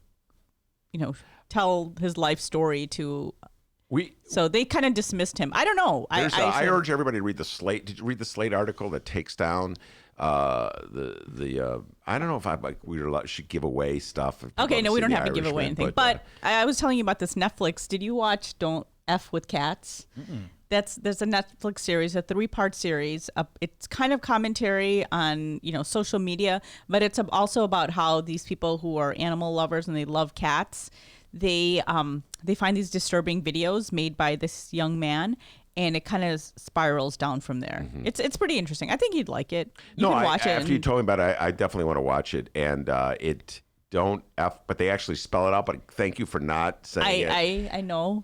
tell his life story to. So they kind of dismissed him. I don't know. I urge everybody to read the Slate. Did you read the Slate article that takes down the I don't know if we should give away stuff. Okay, no, we don't have to give away anything. But I was telling you about this Netflix. Did you watch Don't F with Cats? There's a Netflix series, a 3-part series. It's kind of commentary on social media, but it's also about how these people who are animal lovers and they love cats, they find these disturbing videos made by this young man, and it kind of spirals down from there. It's pretty interesting. I think you'd like it. You can watch it. After you told me about it, I definitely want to watch it. And don't F, but they actually spell it out. But thank you for not saying it. I know.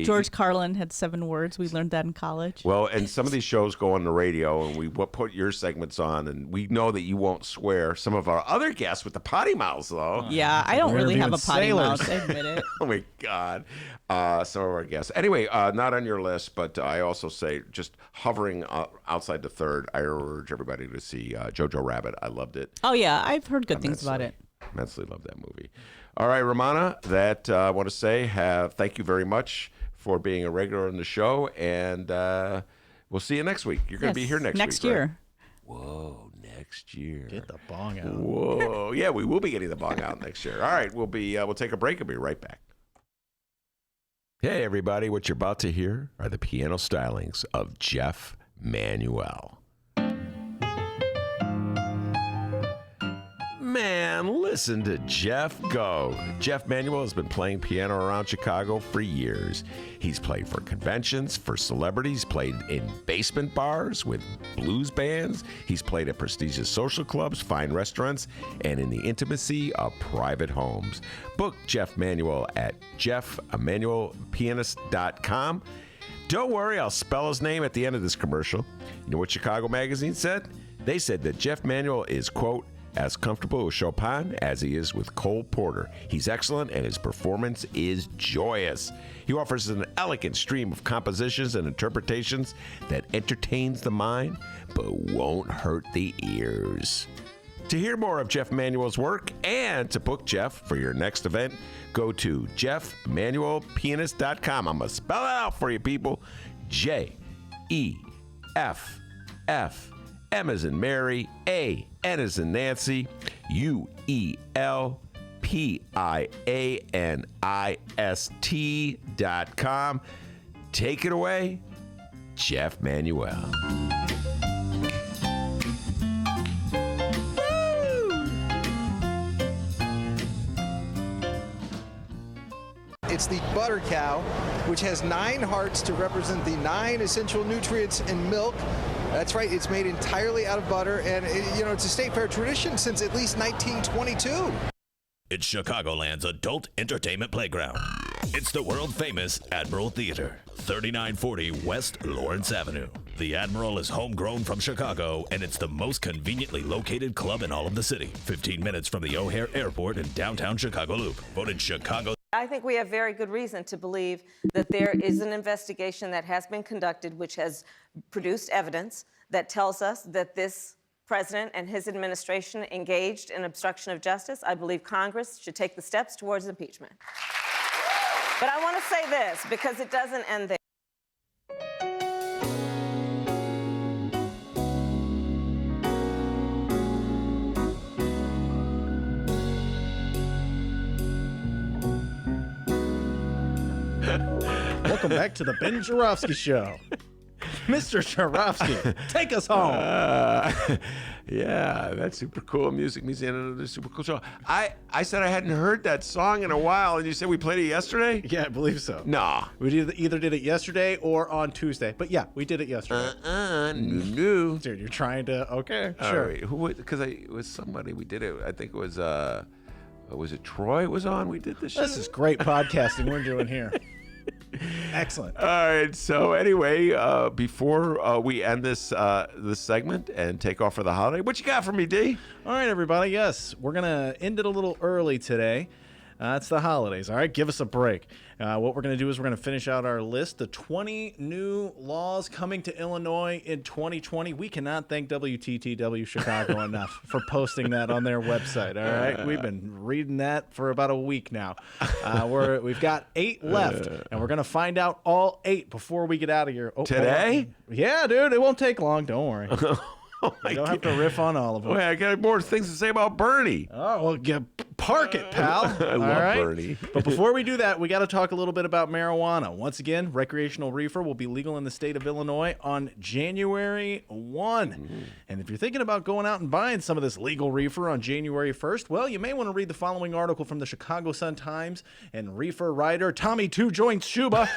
George Carlin had 7 words. We learned that in college. Well, and some of these shows go on the radio, and we put your segments on, and we know that you won't swear. Some of our other guests with the potty mouths, though. Yeah, I don't really have a potty mouth. I admit it. Oh my God. Some of our guests. Anyway, not on your list, but I also say just hovering outside the third. I urge everybody to see Jojo Rabbit. I loved it. Oh yeah, I've heard good things about it. Immensely love that movie. All right, Rummana, that I want to say thank you very much for being a regular on the show, and we'll see you next week. You're going to be here next week, year. Right? Whoa, next year. Get the bong out. Whoa, yeah, we will be getting the bong out next year. All right, we'll take a break and be right back. Hey, everybody, what you're about to hear are the piano stylings of Jeff Manuel. Man, listen to Jeff go. Jeff Manuel has been playing piano around Chicago for years. He's played for conventions, for celebrities, played in basement bars with blues bands. He's played at prestigious social clubs, fine restaurants, and in the intimacy of private homes. Book Jeff Manuel at jeffemanuelpianist.com. Don't worry, I'll spell his name at the end of this commercial. You know what Chicago Magazine said? They said that Jeff Manuel is, quote, as comfortable with Chopin as he is with Cole Porter. He's excellent and his performance is joyous. He offers an elegant stream of compositions and interpretations that entertains the mind but won't hurt the ears. To hear more of Jeff Manuel's work and to book Jeff for your next event, go to jeffmanuelpianist.com. I'm going to spell it out for you, people. Jeff. M as in Mary, A, N as in Nancy, UELPIANIST.com. Take it away, Jeff Manuel. It's the butter cow, which has 9 hearts to represent the 9 essential nutrients in milk. That's right, it's made entirely out of butter, and it's a state fair tradition since at least 1922. It's Chicagoland's adult entertainment playground. It's the world-famous Admiral Theater, 3940 West Lawrence Avenue. The Admiral is homegrown from Chicago, and it's the most conveniently located club in all of the city. 15 minutes from the O'Hare Airport in downtown Chicago Loop. Voted Chicago. I think we have very good reason to believe that there is an investigation that has been conducted which has produced evidence that tells us that this president and his administration engaged in obstruction of justice. I believe Congress should take the steps towards impeachment. But I want to say this because it doesn't end there. welcome back to the Ben Joravsky Show. Mr. Joravsky, take us home. Yeah, that's super cool. Music Museum, a super cool show. I said I hadn't heard that song in a while, and you said we played it yesterday? Yeah, I believe so. No. We either did it yesterday or on Tuesday. But yeah, we did it yesterday. No. Dude, you're trying to, okay, All sure. right. Who? Because it was somebody. We did it. I think it was it Troy was on? We did this show? This is great podcasting we're doing here. Excellent. All right. So anyway, before we end this segment and take off for the holiday, what you got for me, D? All right, everybody. Yes, we're gonna end it a little early today. It's the holidays. All right, give us a break. What we're going to do is we're going to finish out our list. The 20 new laws coming to Illinois in 2020. We cannot thank WTTW Chicago enough for posting that on their website. All right, we've been reading that for about a week now. We've got 8 left, and we're going to find out all 8 before we get out of here. Today? Yeah, dude, it won't take long. Don't worry. You don't have to riff on all of them. Wait, I got more things to say about Bernie. Oh, well, park it, pal. I love Bernie. But before we do that, we got to talk a little bit about marijuana. Once again, recreational reefer will be legal in the state of Illinois on January 1. And if you're thinking about going out and buying some of this legal reefer on January 1st, well, you may want to read the following article from the Chicago Sun-Times and reefer writer Tommy Two Joints Shuba.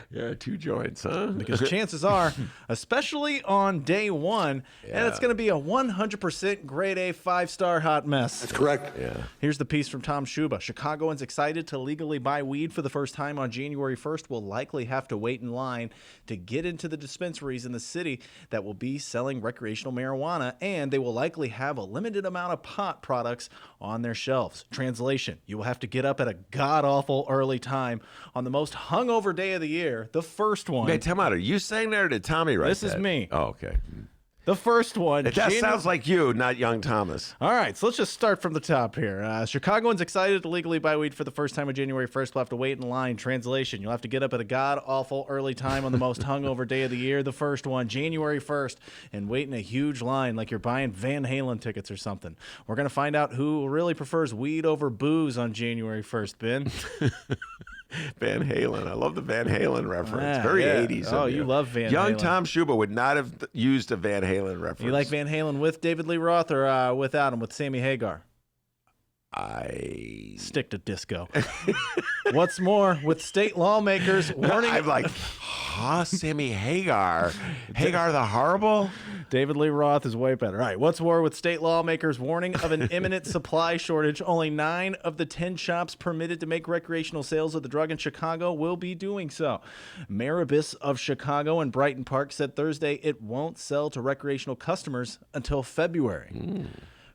Yeah, 2 joints, huh? Because chances are, especially on day 1, and it's going to be a 100% grade A 5-star hot mess. That's correct. Yeah. Here's the piece from Tom Shuba. Chicagoans excited to legally buy weed for the first time on January 1st will likely have to wait in line to get into the dispensaries in the city that will be selling recreational marijuana, and they will likely have a limited amount of pot products on their shelves. Translation, you will have to get up at a god-awful early time on the most hungover day of the year, the first one. Hey, time out. Are you saying that or did Tommy write This that? is me. Oh, okay. The first one. That sounds like you, not young Thomas. All right, so let's just start from the top here. Chicagoans excited to legally buy weed for the first time on January 1st will have to wait in line. Translation, you'll have to get up at a god-awful early time on the most hungover day of the year, the first one, January 1st, and wait in a huge line like you're buying Van Halen tickets or something. We're going to find out who really prefers weed over booze on January 1st, Ben. Van Halen. I love the Van Halen reference. Yeah, Very yeah. 80s. Oh, of you love Van Young Halen. Tom Shuba would not have used a Van Halen reference. You like Van Halen with David Lee Roth or without him, with Sammy Hagar? I stick to disco. What's more, with state lawmakers warning... I'm like, Sammy Hagar. Hagar the Horrible? David Lee Roth is way better. All right, what's more, with state lawmakers warning of an imminent supply shortage, only 9 of the 10 shops permitted to make recreational sales of the drug in Chicago will be doing so. Maribis of Chicago and Brighton Park said Thursday it won't sell to recreational customers until February.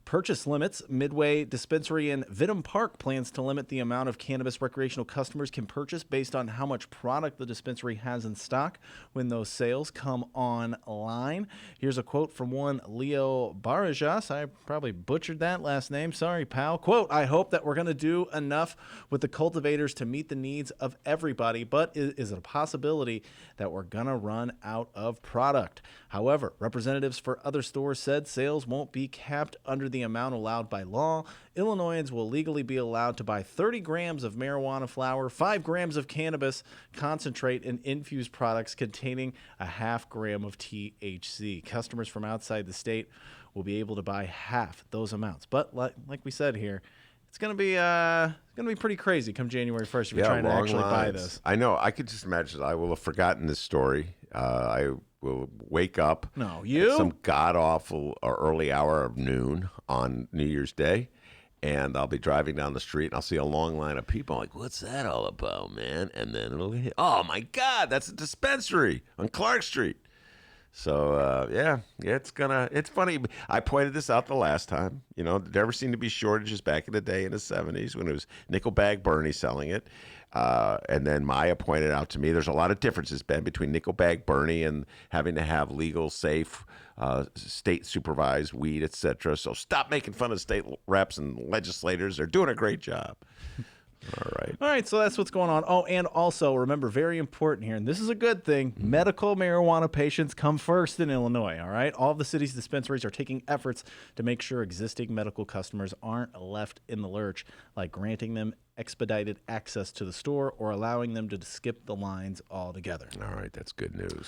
Purchase limits. Midway Dispensary in Vidham Park plans to limit the amount of cannabis recreational customers can purchase based on how much product the dispensary has in stock when those sales come online. Here's a quote from one Leo Barajas. I probably butchered that last name. Sorry, pal. Quote, I hope that we're going to do enough with the cultivators to meet the needs of everybody, but is it a possibility that we're going to run out of product? However, representatives for other stores said sales won't be capped under the amount allowed by law. Illinoisans will legally be allowed to buy 30 grams of marijuana flower, 5 grams of cannabis concentrate, and infused products containing a half gram of THC. Customers from outside the state will be able to buy half those amounts. But like we said here, it's gonna be pretty crazy come January 1st if you're trying to actually buy this. I know. I could just imagine. I will have forgotten this story. I will wake up at some god-awful early hour of noon on New Year's Day, and I'll be driving down the street, and I'll see a long line of people. I'm like, what's that all about, man? And then it'll hit, oh, my God, that's a dispensary on Clark Street. So, it's funny. I pointed this out the last time. You know, there never seemed to be shortages back in the day in the 70s when it was nickel bag Bernie selling it. And then Maya pointed out to me there's a lot of differences, Ben, between nickel bag Bernie and having to have legal, safe, state-supervised weed, etc. So stop making fun of state reps and legislators. They're doing a great job. All right, so that's what's going on. Oh, and also, remember, very important here, and this is a good thing, medical marijuana patients come first in Illinois, all right? All of the city's dispensaries are taking efforts to make sure existing medical customers aren't left in the lurch, like granting them expedited access to the store or allowing them to skip the lines altogether. All right, that's good news.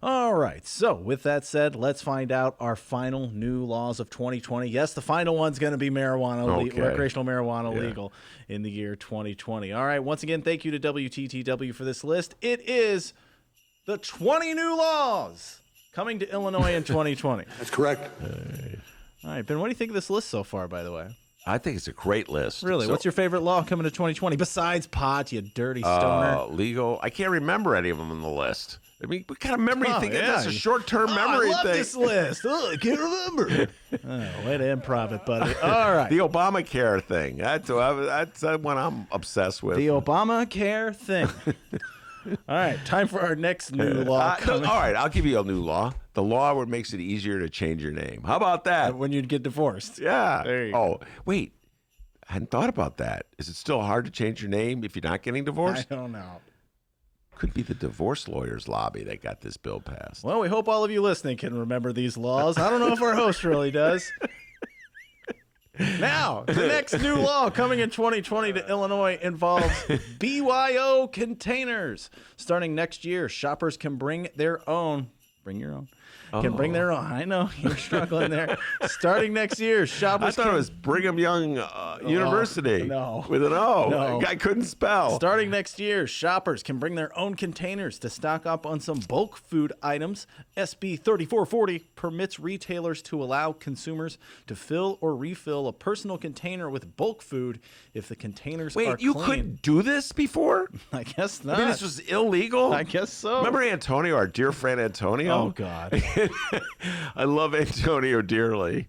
All right, so with that said, let's find out our final new laws of 2020. Yes, the final one's going to be recreational marijuana legal in the year 2020. All right, once again, thank you to WTTW for this list. It is the 20 new laws coming to Illinois in 2020. That's correct. All right, Ben, what do you think of this list so far, by the way? I think it's a great list. Really? What's your favorite law coming to 2020 besides pot, you dirty stoner? Legal. I can't remember any of them on the list. I mean, what kind of memory you think that's a short-term memory I love thing? this list. Oh, I can't remember. Way to improv it, buddy. All right. The Obamacare thing. That's one I'm obsessed with. The Obamacare thing. All right, time for our next new law. All right, I'll give you a new law. The law where it makes it easier to change your name. How about that? When you'd get divorced. Yeah. There you go. Wait. I hadn't thought about that. Is it still hard to change your name if you're not getting divorced? I don't know. Could be the divorce lawyers lobby that got this bill passed. Well, we hope all of you listening can remember these laws. I don't know if our host really does. Now, the next new law coming in 2020 to Illinois involves BYO containers. Starting next year, shoppers can bring their own. Bring your own. Can bring their own. I know you're struggling there. Starting next year, shoppers. I thought it was Brigham Young University. No. With an O. No. The guy couldn't spell. Starting next year, shoppers can bring their own containers to stock up on some bulk food items. SB 3440 permits retailers to allow consumers to fill or refill a personal container with bulk food if the containers are clean. Wait, you couldn't do this before? I guess not. I mean, this was illegal? I guess so. Remember Antonio, our dear friend Antonio? Oh, God. I love Antonio dearly,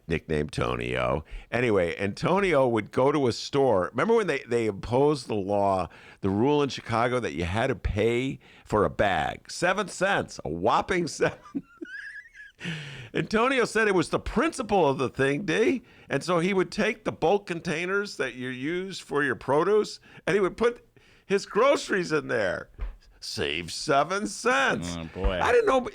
nicknamed Tonio. Anyway, Antonio would go to a store. Remember when they imposed the rule in Chicago that you had to pay for a bag? 7 cents, a whopping 7. Antonio said it was the principle of the thing, D. And so he would take the bulk containers that you use for your produce, and he would put his groceries in there. Save 7 cents. Oh, boy. I didn't know.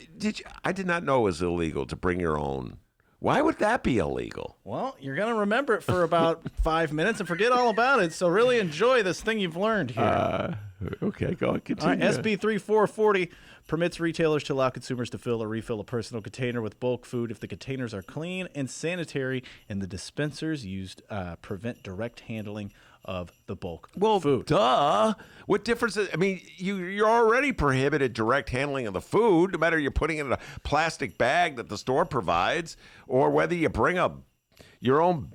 I did not know it was illegal to bring your own. Why would that be illegal? Well, you're going to remember it for about 5 minutes and forget all about it. So really enjoy this thing you've learned here. Okay, go on, continue. All right, SB 3440 permits retailers to allow consumers to fill or refill a personal container with bulk food if the containers are clean and sanitary and the dispensers used prevent direct handling of the bulk food. Duh. What difference is, I mean, you're already prohibited direct handling of the food, no matter you're putting it in a plastic bag that the store provides, or whether you bring your own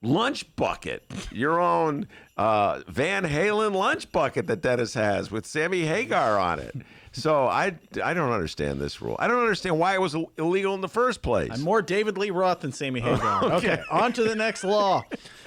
lunch bucket, your own Van Halen lunch bucket that Dennis has with Sammy Hagar on it. So I don't understand this rule. I don't understand why it was illegal in the first place. I'm more David Lee Roth than Sammy Hagar. Okay, on to the next law.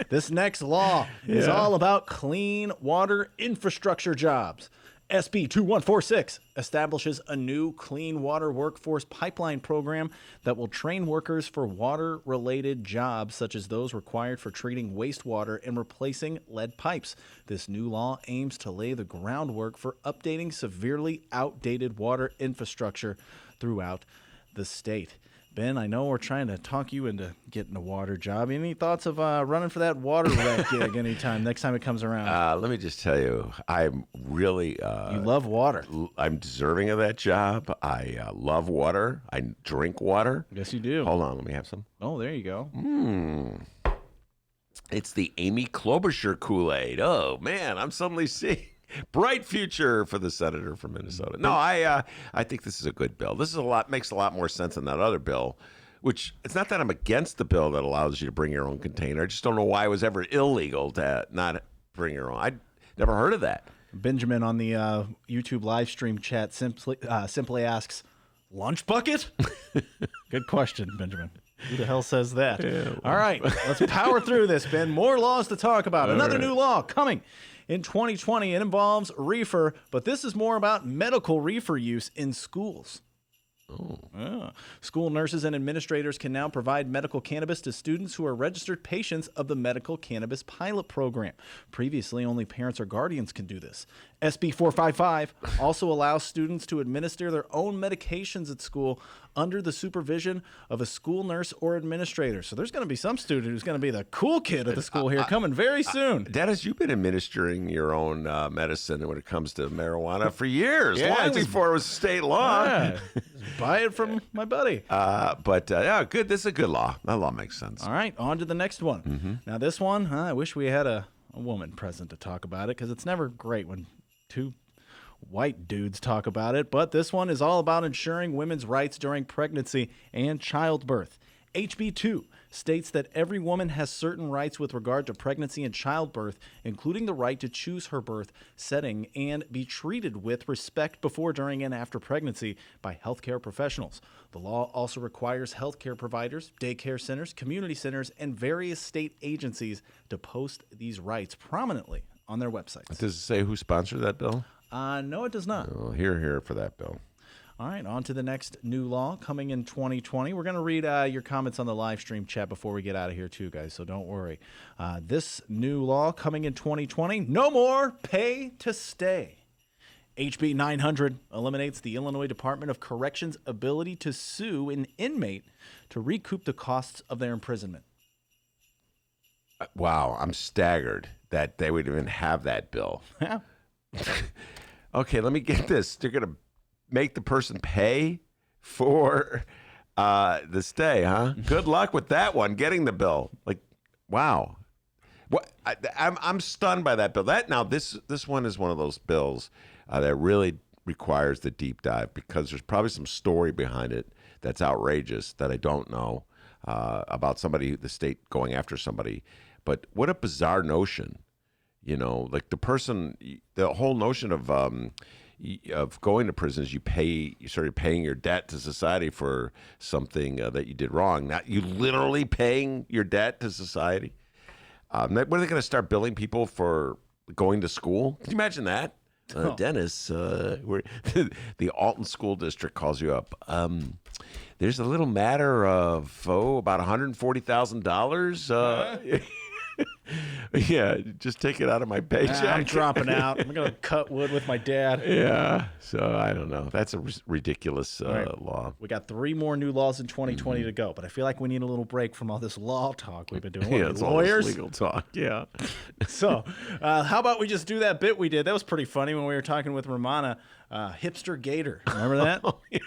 This next law is all about clean water infrastructure jobs. SB 2146 establishes a new clean water workforce pipeline program that will train workers for water-related jobs such as those required for treating wastewater and replacing lead pipes. This new law aims to lay the groundwork for updating severely outdated water infrastructure throughout the state. Ben, I know we're trying to talk you into getting a water job. Any thoughts of running for that water rec gig anytime, next time it comes around? Let me just tell you, I'm really... you love water. I'm deserving of that job. I love water. I drink water. Yes, you do. Hold on, let me have some. Oh, there you go. It's the Amy Klobuchar Kool-Aid. Oh, man, I'm suddenly seeing... bright future for the senator from Minnesota. No, I think this is a good bill. This is makes a lot more sense than that other bill, which it's not that I'm against the bill that allows you to bring your own container. I just don't know why it was ever illegal to not bring your own. I'd never heard of that. Benjamin on the YouTube live stream chat simply asks, lunch bucket? Good question, Benjamin. Who the hell says that? Yeah, well. All right, let's power through this, Ben. More laws to talk about. Another new law coming in 2020. It involves reefer, but this is more about medical reefer use in schools. School nurses and administrators can now provide medical cannabis to students who are registered patients of the Medical Cannabis Pilot Program. Previously, only parents or guardians can do this. SB 455 also allows students to administer their own medications at school under the supervision of a school nurse or administrator. So there's going to be some student who's going to be the cool kid at the school here coming very soon. Dennis, you've been administering your own medicine when it comes to marijuana for years, long before it was state law. Yeah, just buy it from my buddy. Yeah, good. This is a good law. That law makes sense. All right, on to the next one. Now, this one, I wish we had a woman present to talk about it, because it's never great when two white dudes talk about it. But this one is all about ensuring women's rights during pregnancy and childbirth. HB 2 states that every woman has certain rights with regard to pregnancy and childbirth, including the right to choose her birth setting and be treated with respect before, during, and after pregnancy by healthcare professionals. The law also requires healthcare providers, daycare centers, community centers, and various state agencies to post these rights prominently on their websites. Does it say who sponsored that bill? No, it does not. Oh, here for that bill. All right, on to the next new law coming in 2020. We're going to read your comments on the live stream chat before we get out of here too, guys, so don't worry. This new law coming in 2020, no more pay to stay. HB 900 eliminates the Illinois Department of Corrections' ability to sue an inmate to recoup the costs of their imprisonment. Wow, I'm staggered that they would even have that bill. Yeah. Okay, let me get this. They're going to make the person pay for the stay, huh? Good luck with that one, getting the bill. Like, wow. What? I'm stunned by that bill. This one is one of those bills that really requires the deep dive, because there's probably some story behind it that's outrageous that I don't know about somebody, the state going after somebody. But what a bizarre notion, like the whole notion of going to prison is you started paying your debt to society for something that you did wrong. Not you literally paying your debt to society. What are they going to start billing people for going to school? Can you imagine that? Dennis, the Alton School District calls you up. There's a little matter of about $140,000. Yeah, just take it out of my paycheck. I'm dropping out. I'm going to cut wood with my dad. Yeah, so I don't know. That's a ridiculous law. We got 3 more new laws in 2020 to go, but I feel like we need a little break from all this law talk we've been doing. Yeah, it's all this legal talk. Yeah. So, how about we just do that bit we did? That was pretty funny when we were talking with Rummana, Hipster Gator. Remember that? Oh, yeah.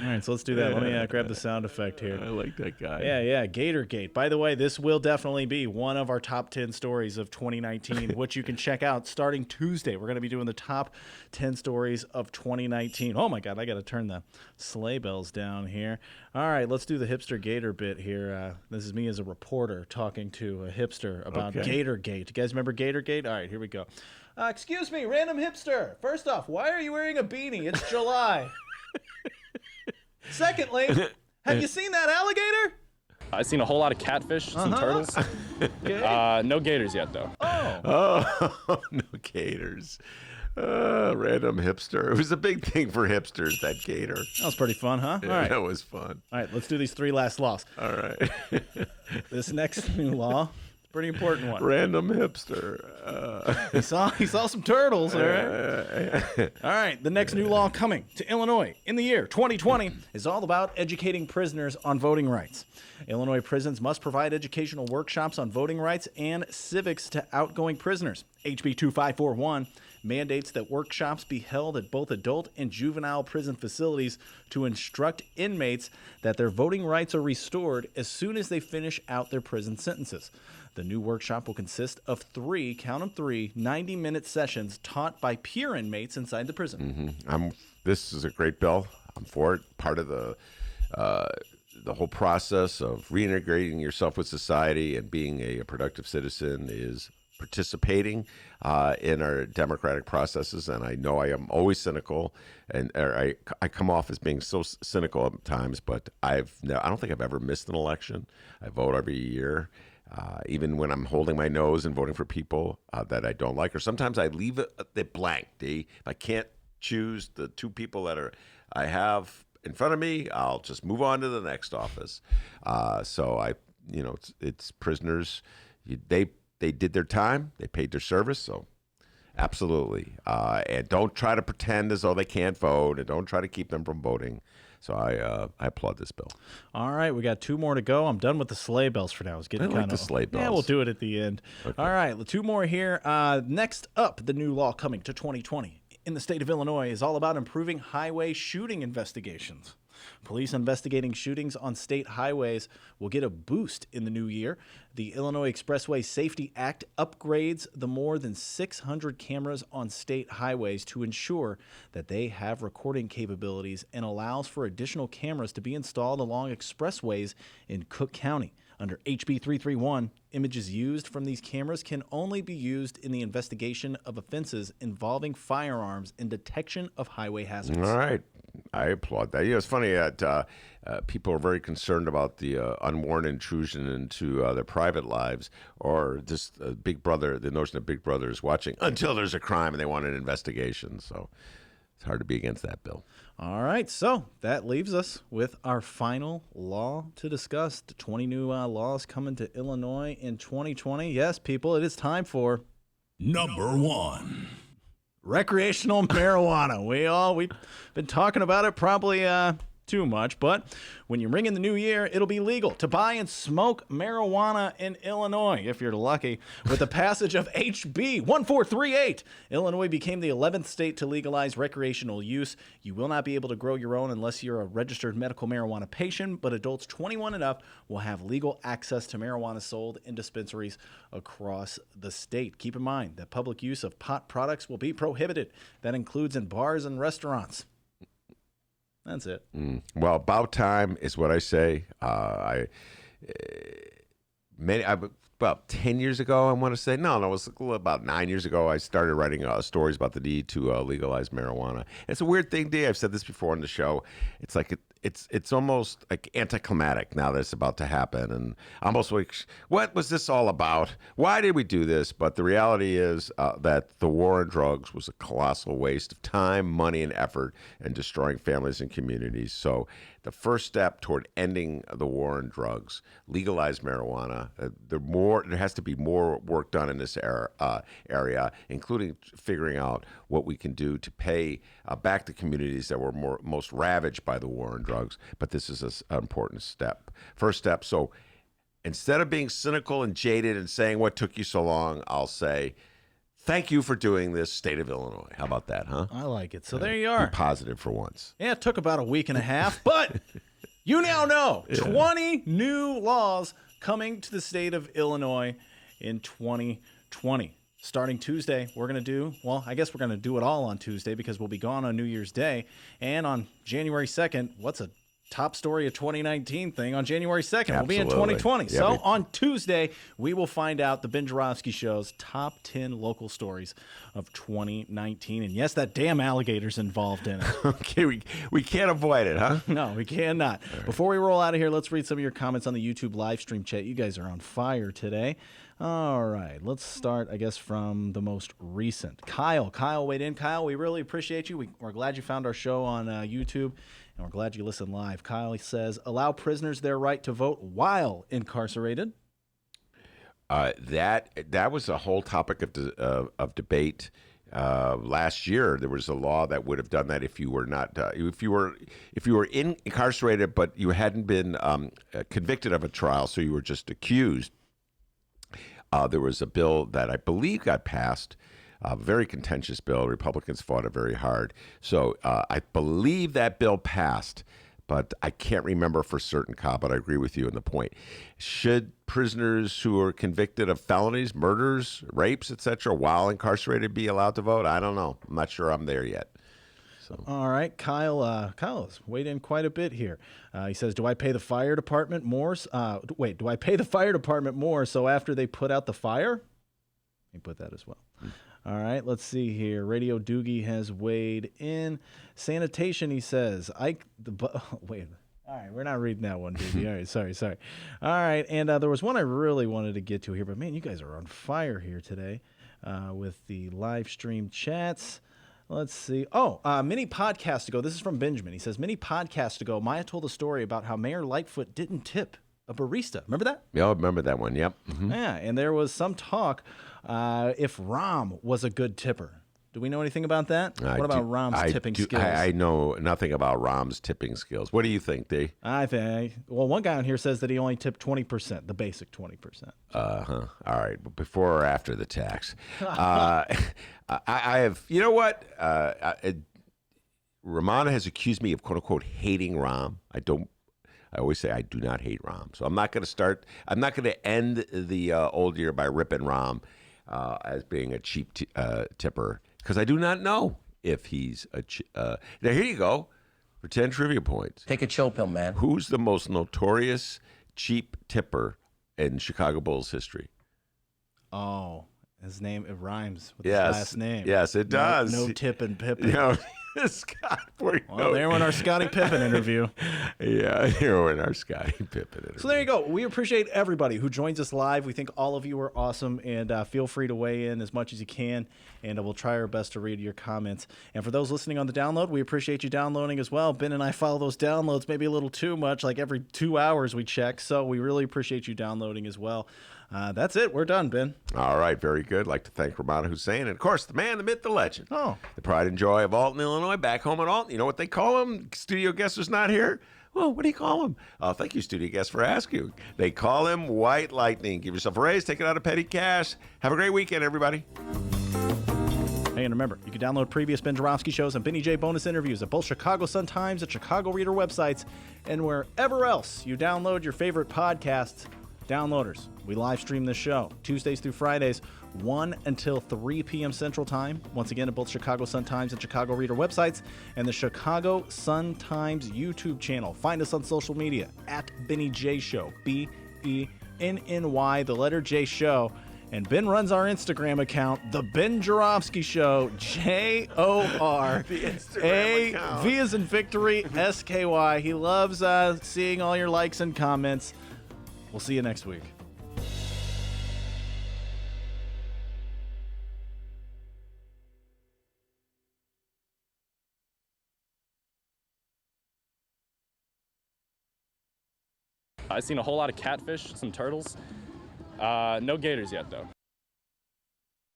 All right, so let's do that. Let me grab the sound effect here. I like that guy. Yeah, Gatorgate. By the way, this will definitely be one of our top 10 stories of 2019, which you can check out starting Tuesday. We're going to be doing the top 10 stories of 2019. Oh, my God, I got to turn the sleigh bells down here. All right, let's do the Hipster Gator bit here. This is me as a reporter talking to a hipster about Gatorgate. You guys remember Gatorgate? All right, here we go. Excuse me, random hipster. First off, why are you wearing a beanie? It's July. Secondly, have you seen that alligator? I've seen a whole lot of catfish, some turtles. No gators yet, though. Oh, no gators. Random hipster. It was a big thing for hipsters, that gator. That was pretty fun, huh? Yeah, all right. That was fun. All right, let's do these 3 last laws. All right. This next new law, pretty important one. Random hipster. He saw some turtles, all right? All right, the next new law coming to Illinois in the year 2020 is all about educating prisoners on voting rights. Illinois prisons must provide educational workshops on voting rights and civics to outgoing prisoners. HB 2541 mandates that workshops be held at both adult and juvenile prison facilities to instruct inmates that their voting rights are restored as soon as they finish out their prison sentences. The new workshop will consist of 3, count them 3, 90-minute sessions taught by peer inmates inside the prison. This is a great bill. I'm for it. Part of the whole process of reintegrating yourself with society and being a productive citizen is participating in our democratic processes. And I know I am always cynical, and I come off as being so cynical at times, but I don't think I've ever missed an election. I vote every year. Even when I'm holding my nose and voting for people that I don't like, or sometimes I leave it blank. If I can't choose the 2 people that I have in front of me, I'll just move on to the next office. So it's prisoners. They did their time. They paid their service. So absolutely. And don't try to pretend as though they can't vote, and don't try to keep them from voting. So I applaud this bill. All right, we got 2 more to go. I'm done with the sleigh bells for now. I was getting I like kind the of sleigh Yeah, we'll bells. do it at the end. Okay. All right, 2 more here. Next up, the new law coming to 2020 in the state of Illinois is all about improving highway shooting investigations. Police investigating shootings on state highways will get a boost in the new year. The Illinois Expressway Safety Act upgrades the more than 600 cameras on state highways to ensure that they have recording capabilities and allows for additional cameras to be installed along expressways in Cook County. Under HB 331, images used from these cameras can only be used in the investigation of offenses involving firearms and detection of highway hazards. All right. I applaud that. It's funny that people are very concerned about the unwarranted intrusion into their private lives, or just Big Brother, the notion that Big Brother is watching until there's a crime and they want an investigation. So it's hard to be against that bill. All right, so that leaves us with our final law to discuss. The 20 new laws coming to Illinois in 2020. Yes, people, it is time for Number 1. recreational marijuana. We've been talking about it probably too much, but when you ring in the new year, it'll be legal to buy and smoke marijuana in Illinois, if you're lucky. With the passage of HB 1438, Illinois became the 11th state to legalize recreational use. You will not be able to grow your own unless you're a registered medical marijuana patient, but adults 21 and up will have legal access to marijuana sold in dispensaries across the state. Keep in mind that public use of pot products will be prohibited. That includes in bars and restaurants. That's it. Well, about time is what I say. About 10 years ago, I want to say. No, it was about 9 years ago, I started writing stories about the need to legalize marijuana. It's a weird thing, Dave. I've said this before on the show. It's like it's almost like anticlimactic now that it's about to happen. And almost like, what was this all about? Why did we do this? But the reality is that the war on drugs was a colossal waste of time, money, and effort, and destroying families and communities. So the first step toward ending the war on drugs, legalize marijuana. There has to be more work done in this area, including figuring out what we can do to pay back the communities that were most ravaged by the war on drugs. But this is an important step. First step. So instead of being cynical and jaded and saying, what took you so long, I'll say, thank you for doing this, state of Illinois. How about that, huh? I like it. So there you are. Be positive for once. Yeah, it took about a week and a half, but you now know 20 new laws coming to the state of Illinois in 2020. Starting Tuesday, we're going to do, well, I guess we're going to do it all on Tuesday because we'll be gone on New Year's Day. And on January 2nd, what's a top story of 2019 thing on January 2nd? We'll be in 2020. Yeah, so on Tuesday, we will find out the Ben Joravsky Show's top 10 local stories of 2019. And yes, that damn alligator's involved in it. Okay, we can't avoid it, huh? No, we cannot. Right. Before we roll out of here, let's read some of your comments on the YouTube live stream chat. You guys are on fire today. All right, let's start, I guess, from the most recent. Kyle weighed in. Kyle, we really appreciate you. We're glad you found our show on YouTube, and we're glad you listened live. Kyle says, allow prisoners their right to vote while incarcerated. That was a whole topic of debate. Last year, there was a law that would have done that if you were not if you were incarcerated, but you hadn't been convicted of a trial, so you were just accused. There was a bill that I believe got passed, a very contentious bill. Republicans fought it very hard. So I believe that bill passed, but I can't remember for certain, Kyle, but I agree with you on the point. Should prisoners who are convicted of felonies, murders, rapes, etc., while incarcerated be allowed to vote? I don't know. I'm not sure I'm there yet. So. All right, Kyle has weighed in quite a bit here. He says, do I pay the fire department more? Do I pay the fire department more so after they put out the fire? He put that as well. All right, let's see here. Radio Doogie has weighed in. Sanitation, he says. Wait. All right, we're not reading that one, Doogie. All right, sorry. All right, and there was one I really wanted to get to here, but man, you guys are on fire here today with the live stream chats. Let's see. Many podcasts ago, this is from Benjamin. He says, many podcasts ago, Maya told a story about how Mayor Lightfoot didn't tip a barista. Remember that? Yeah, I remember that one. Yep. Mm-hmm. Yeah, and there was some talk if Rahm was a good tipper. Do we know anything about that? What about Rahm's tipping skills? I know nothing about Rahm's tipping skills. What do you think, D? I think, well, one guy on here says that he only tipped 20%, the basic 20%. All right. But before or after the tax? I have, you know what? Rummana has accused me of, quote unquote, hating Rahm. I always say I do not hate Rahm. So I'm not going to end the old year by ripping Rahm as being a cheap tipper, because I do not know if he's a now here you go for 10 trivia points. Take a chill pill, man. Who's the most notorious cheap tipper in Chicago Bulls history? Oh, his name, it rhymes with his last name. Yes, it does. No Tippin' Pippin. Scott. Well, there went our Scottie Pippen interview. Yeah, here went our Scottie Pippen interview. So there you go. We appreciate everybody who joins us live. We think all of you are awesome, and feel free to weigh in as much as you can, and we'll try our best to read your comments. And for those listening on the download, we appreciate you downloading as well. Ben and I follow those downloads maybe a little too much, like every 2 hours we check, so we really appreciate you downloading as well. That's it. We're done, Ben. All right. Very good. I'd like to thank Rummana Hussain and, of course, the man, the myth, the legend. Oh. The pride and joy of Alton, Illinois. Back home in Alton. You know what they call him? Studio guest who's not here? Well, what do you call him? Thank you, studio guest, for asking. They call him White Lightning. Give yourself a raise. Take it out of petty cash. Have a great weekend, everybody. Hey, and remember, you can download previous Ben Joravsky shows and Benny J bonus interviews at both Chicago Sun-Times and Chicago Reader websites, and wherever else you download your favorite podcasts. Downloaders, we live stream this show Tuesdays through Fridays, 1 until 3 p.m. Central Time. Once again, at both Chicago Sun-Times and Chicago Reader websites, and the Chicago Sun-Times YouTube channel. Find us on social media at Benny J Show, BENNY, the letter J Show. And Ben runs our Instagram account, The Ben Joravsky Show, JORAV as in victory, SKY. He loves seeing all your likes and comments. We'll see you next week. I've seen a whole lot of catfish, some turtles. No gators yet, though.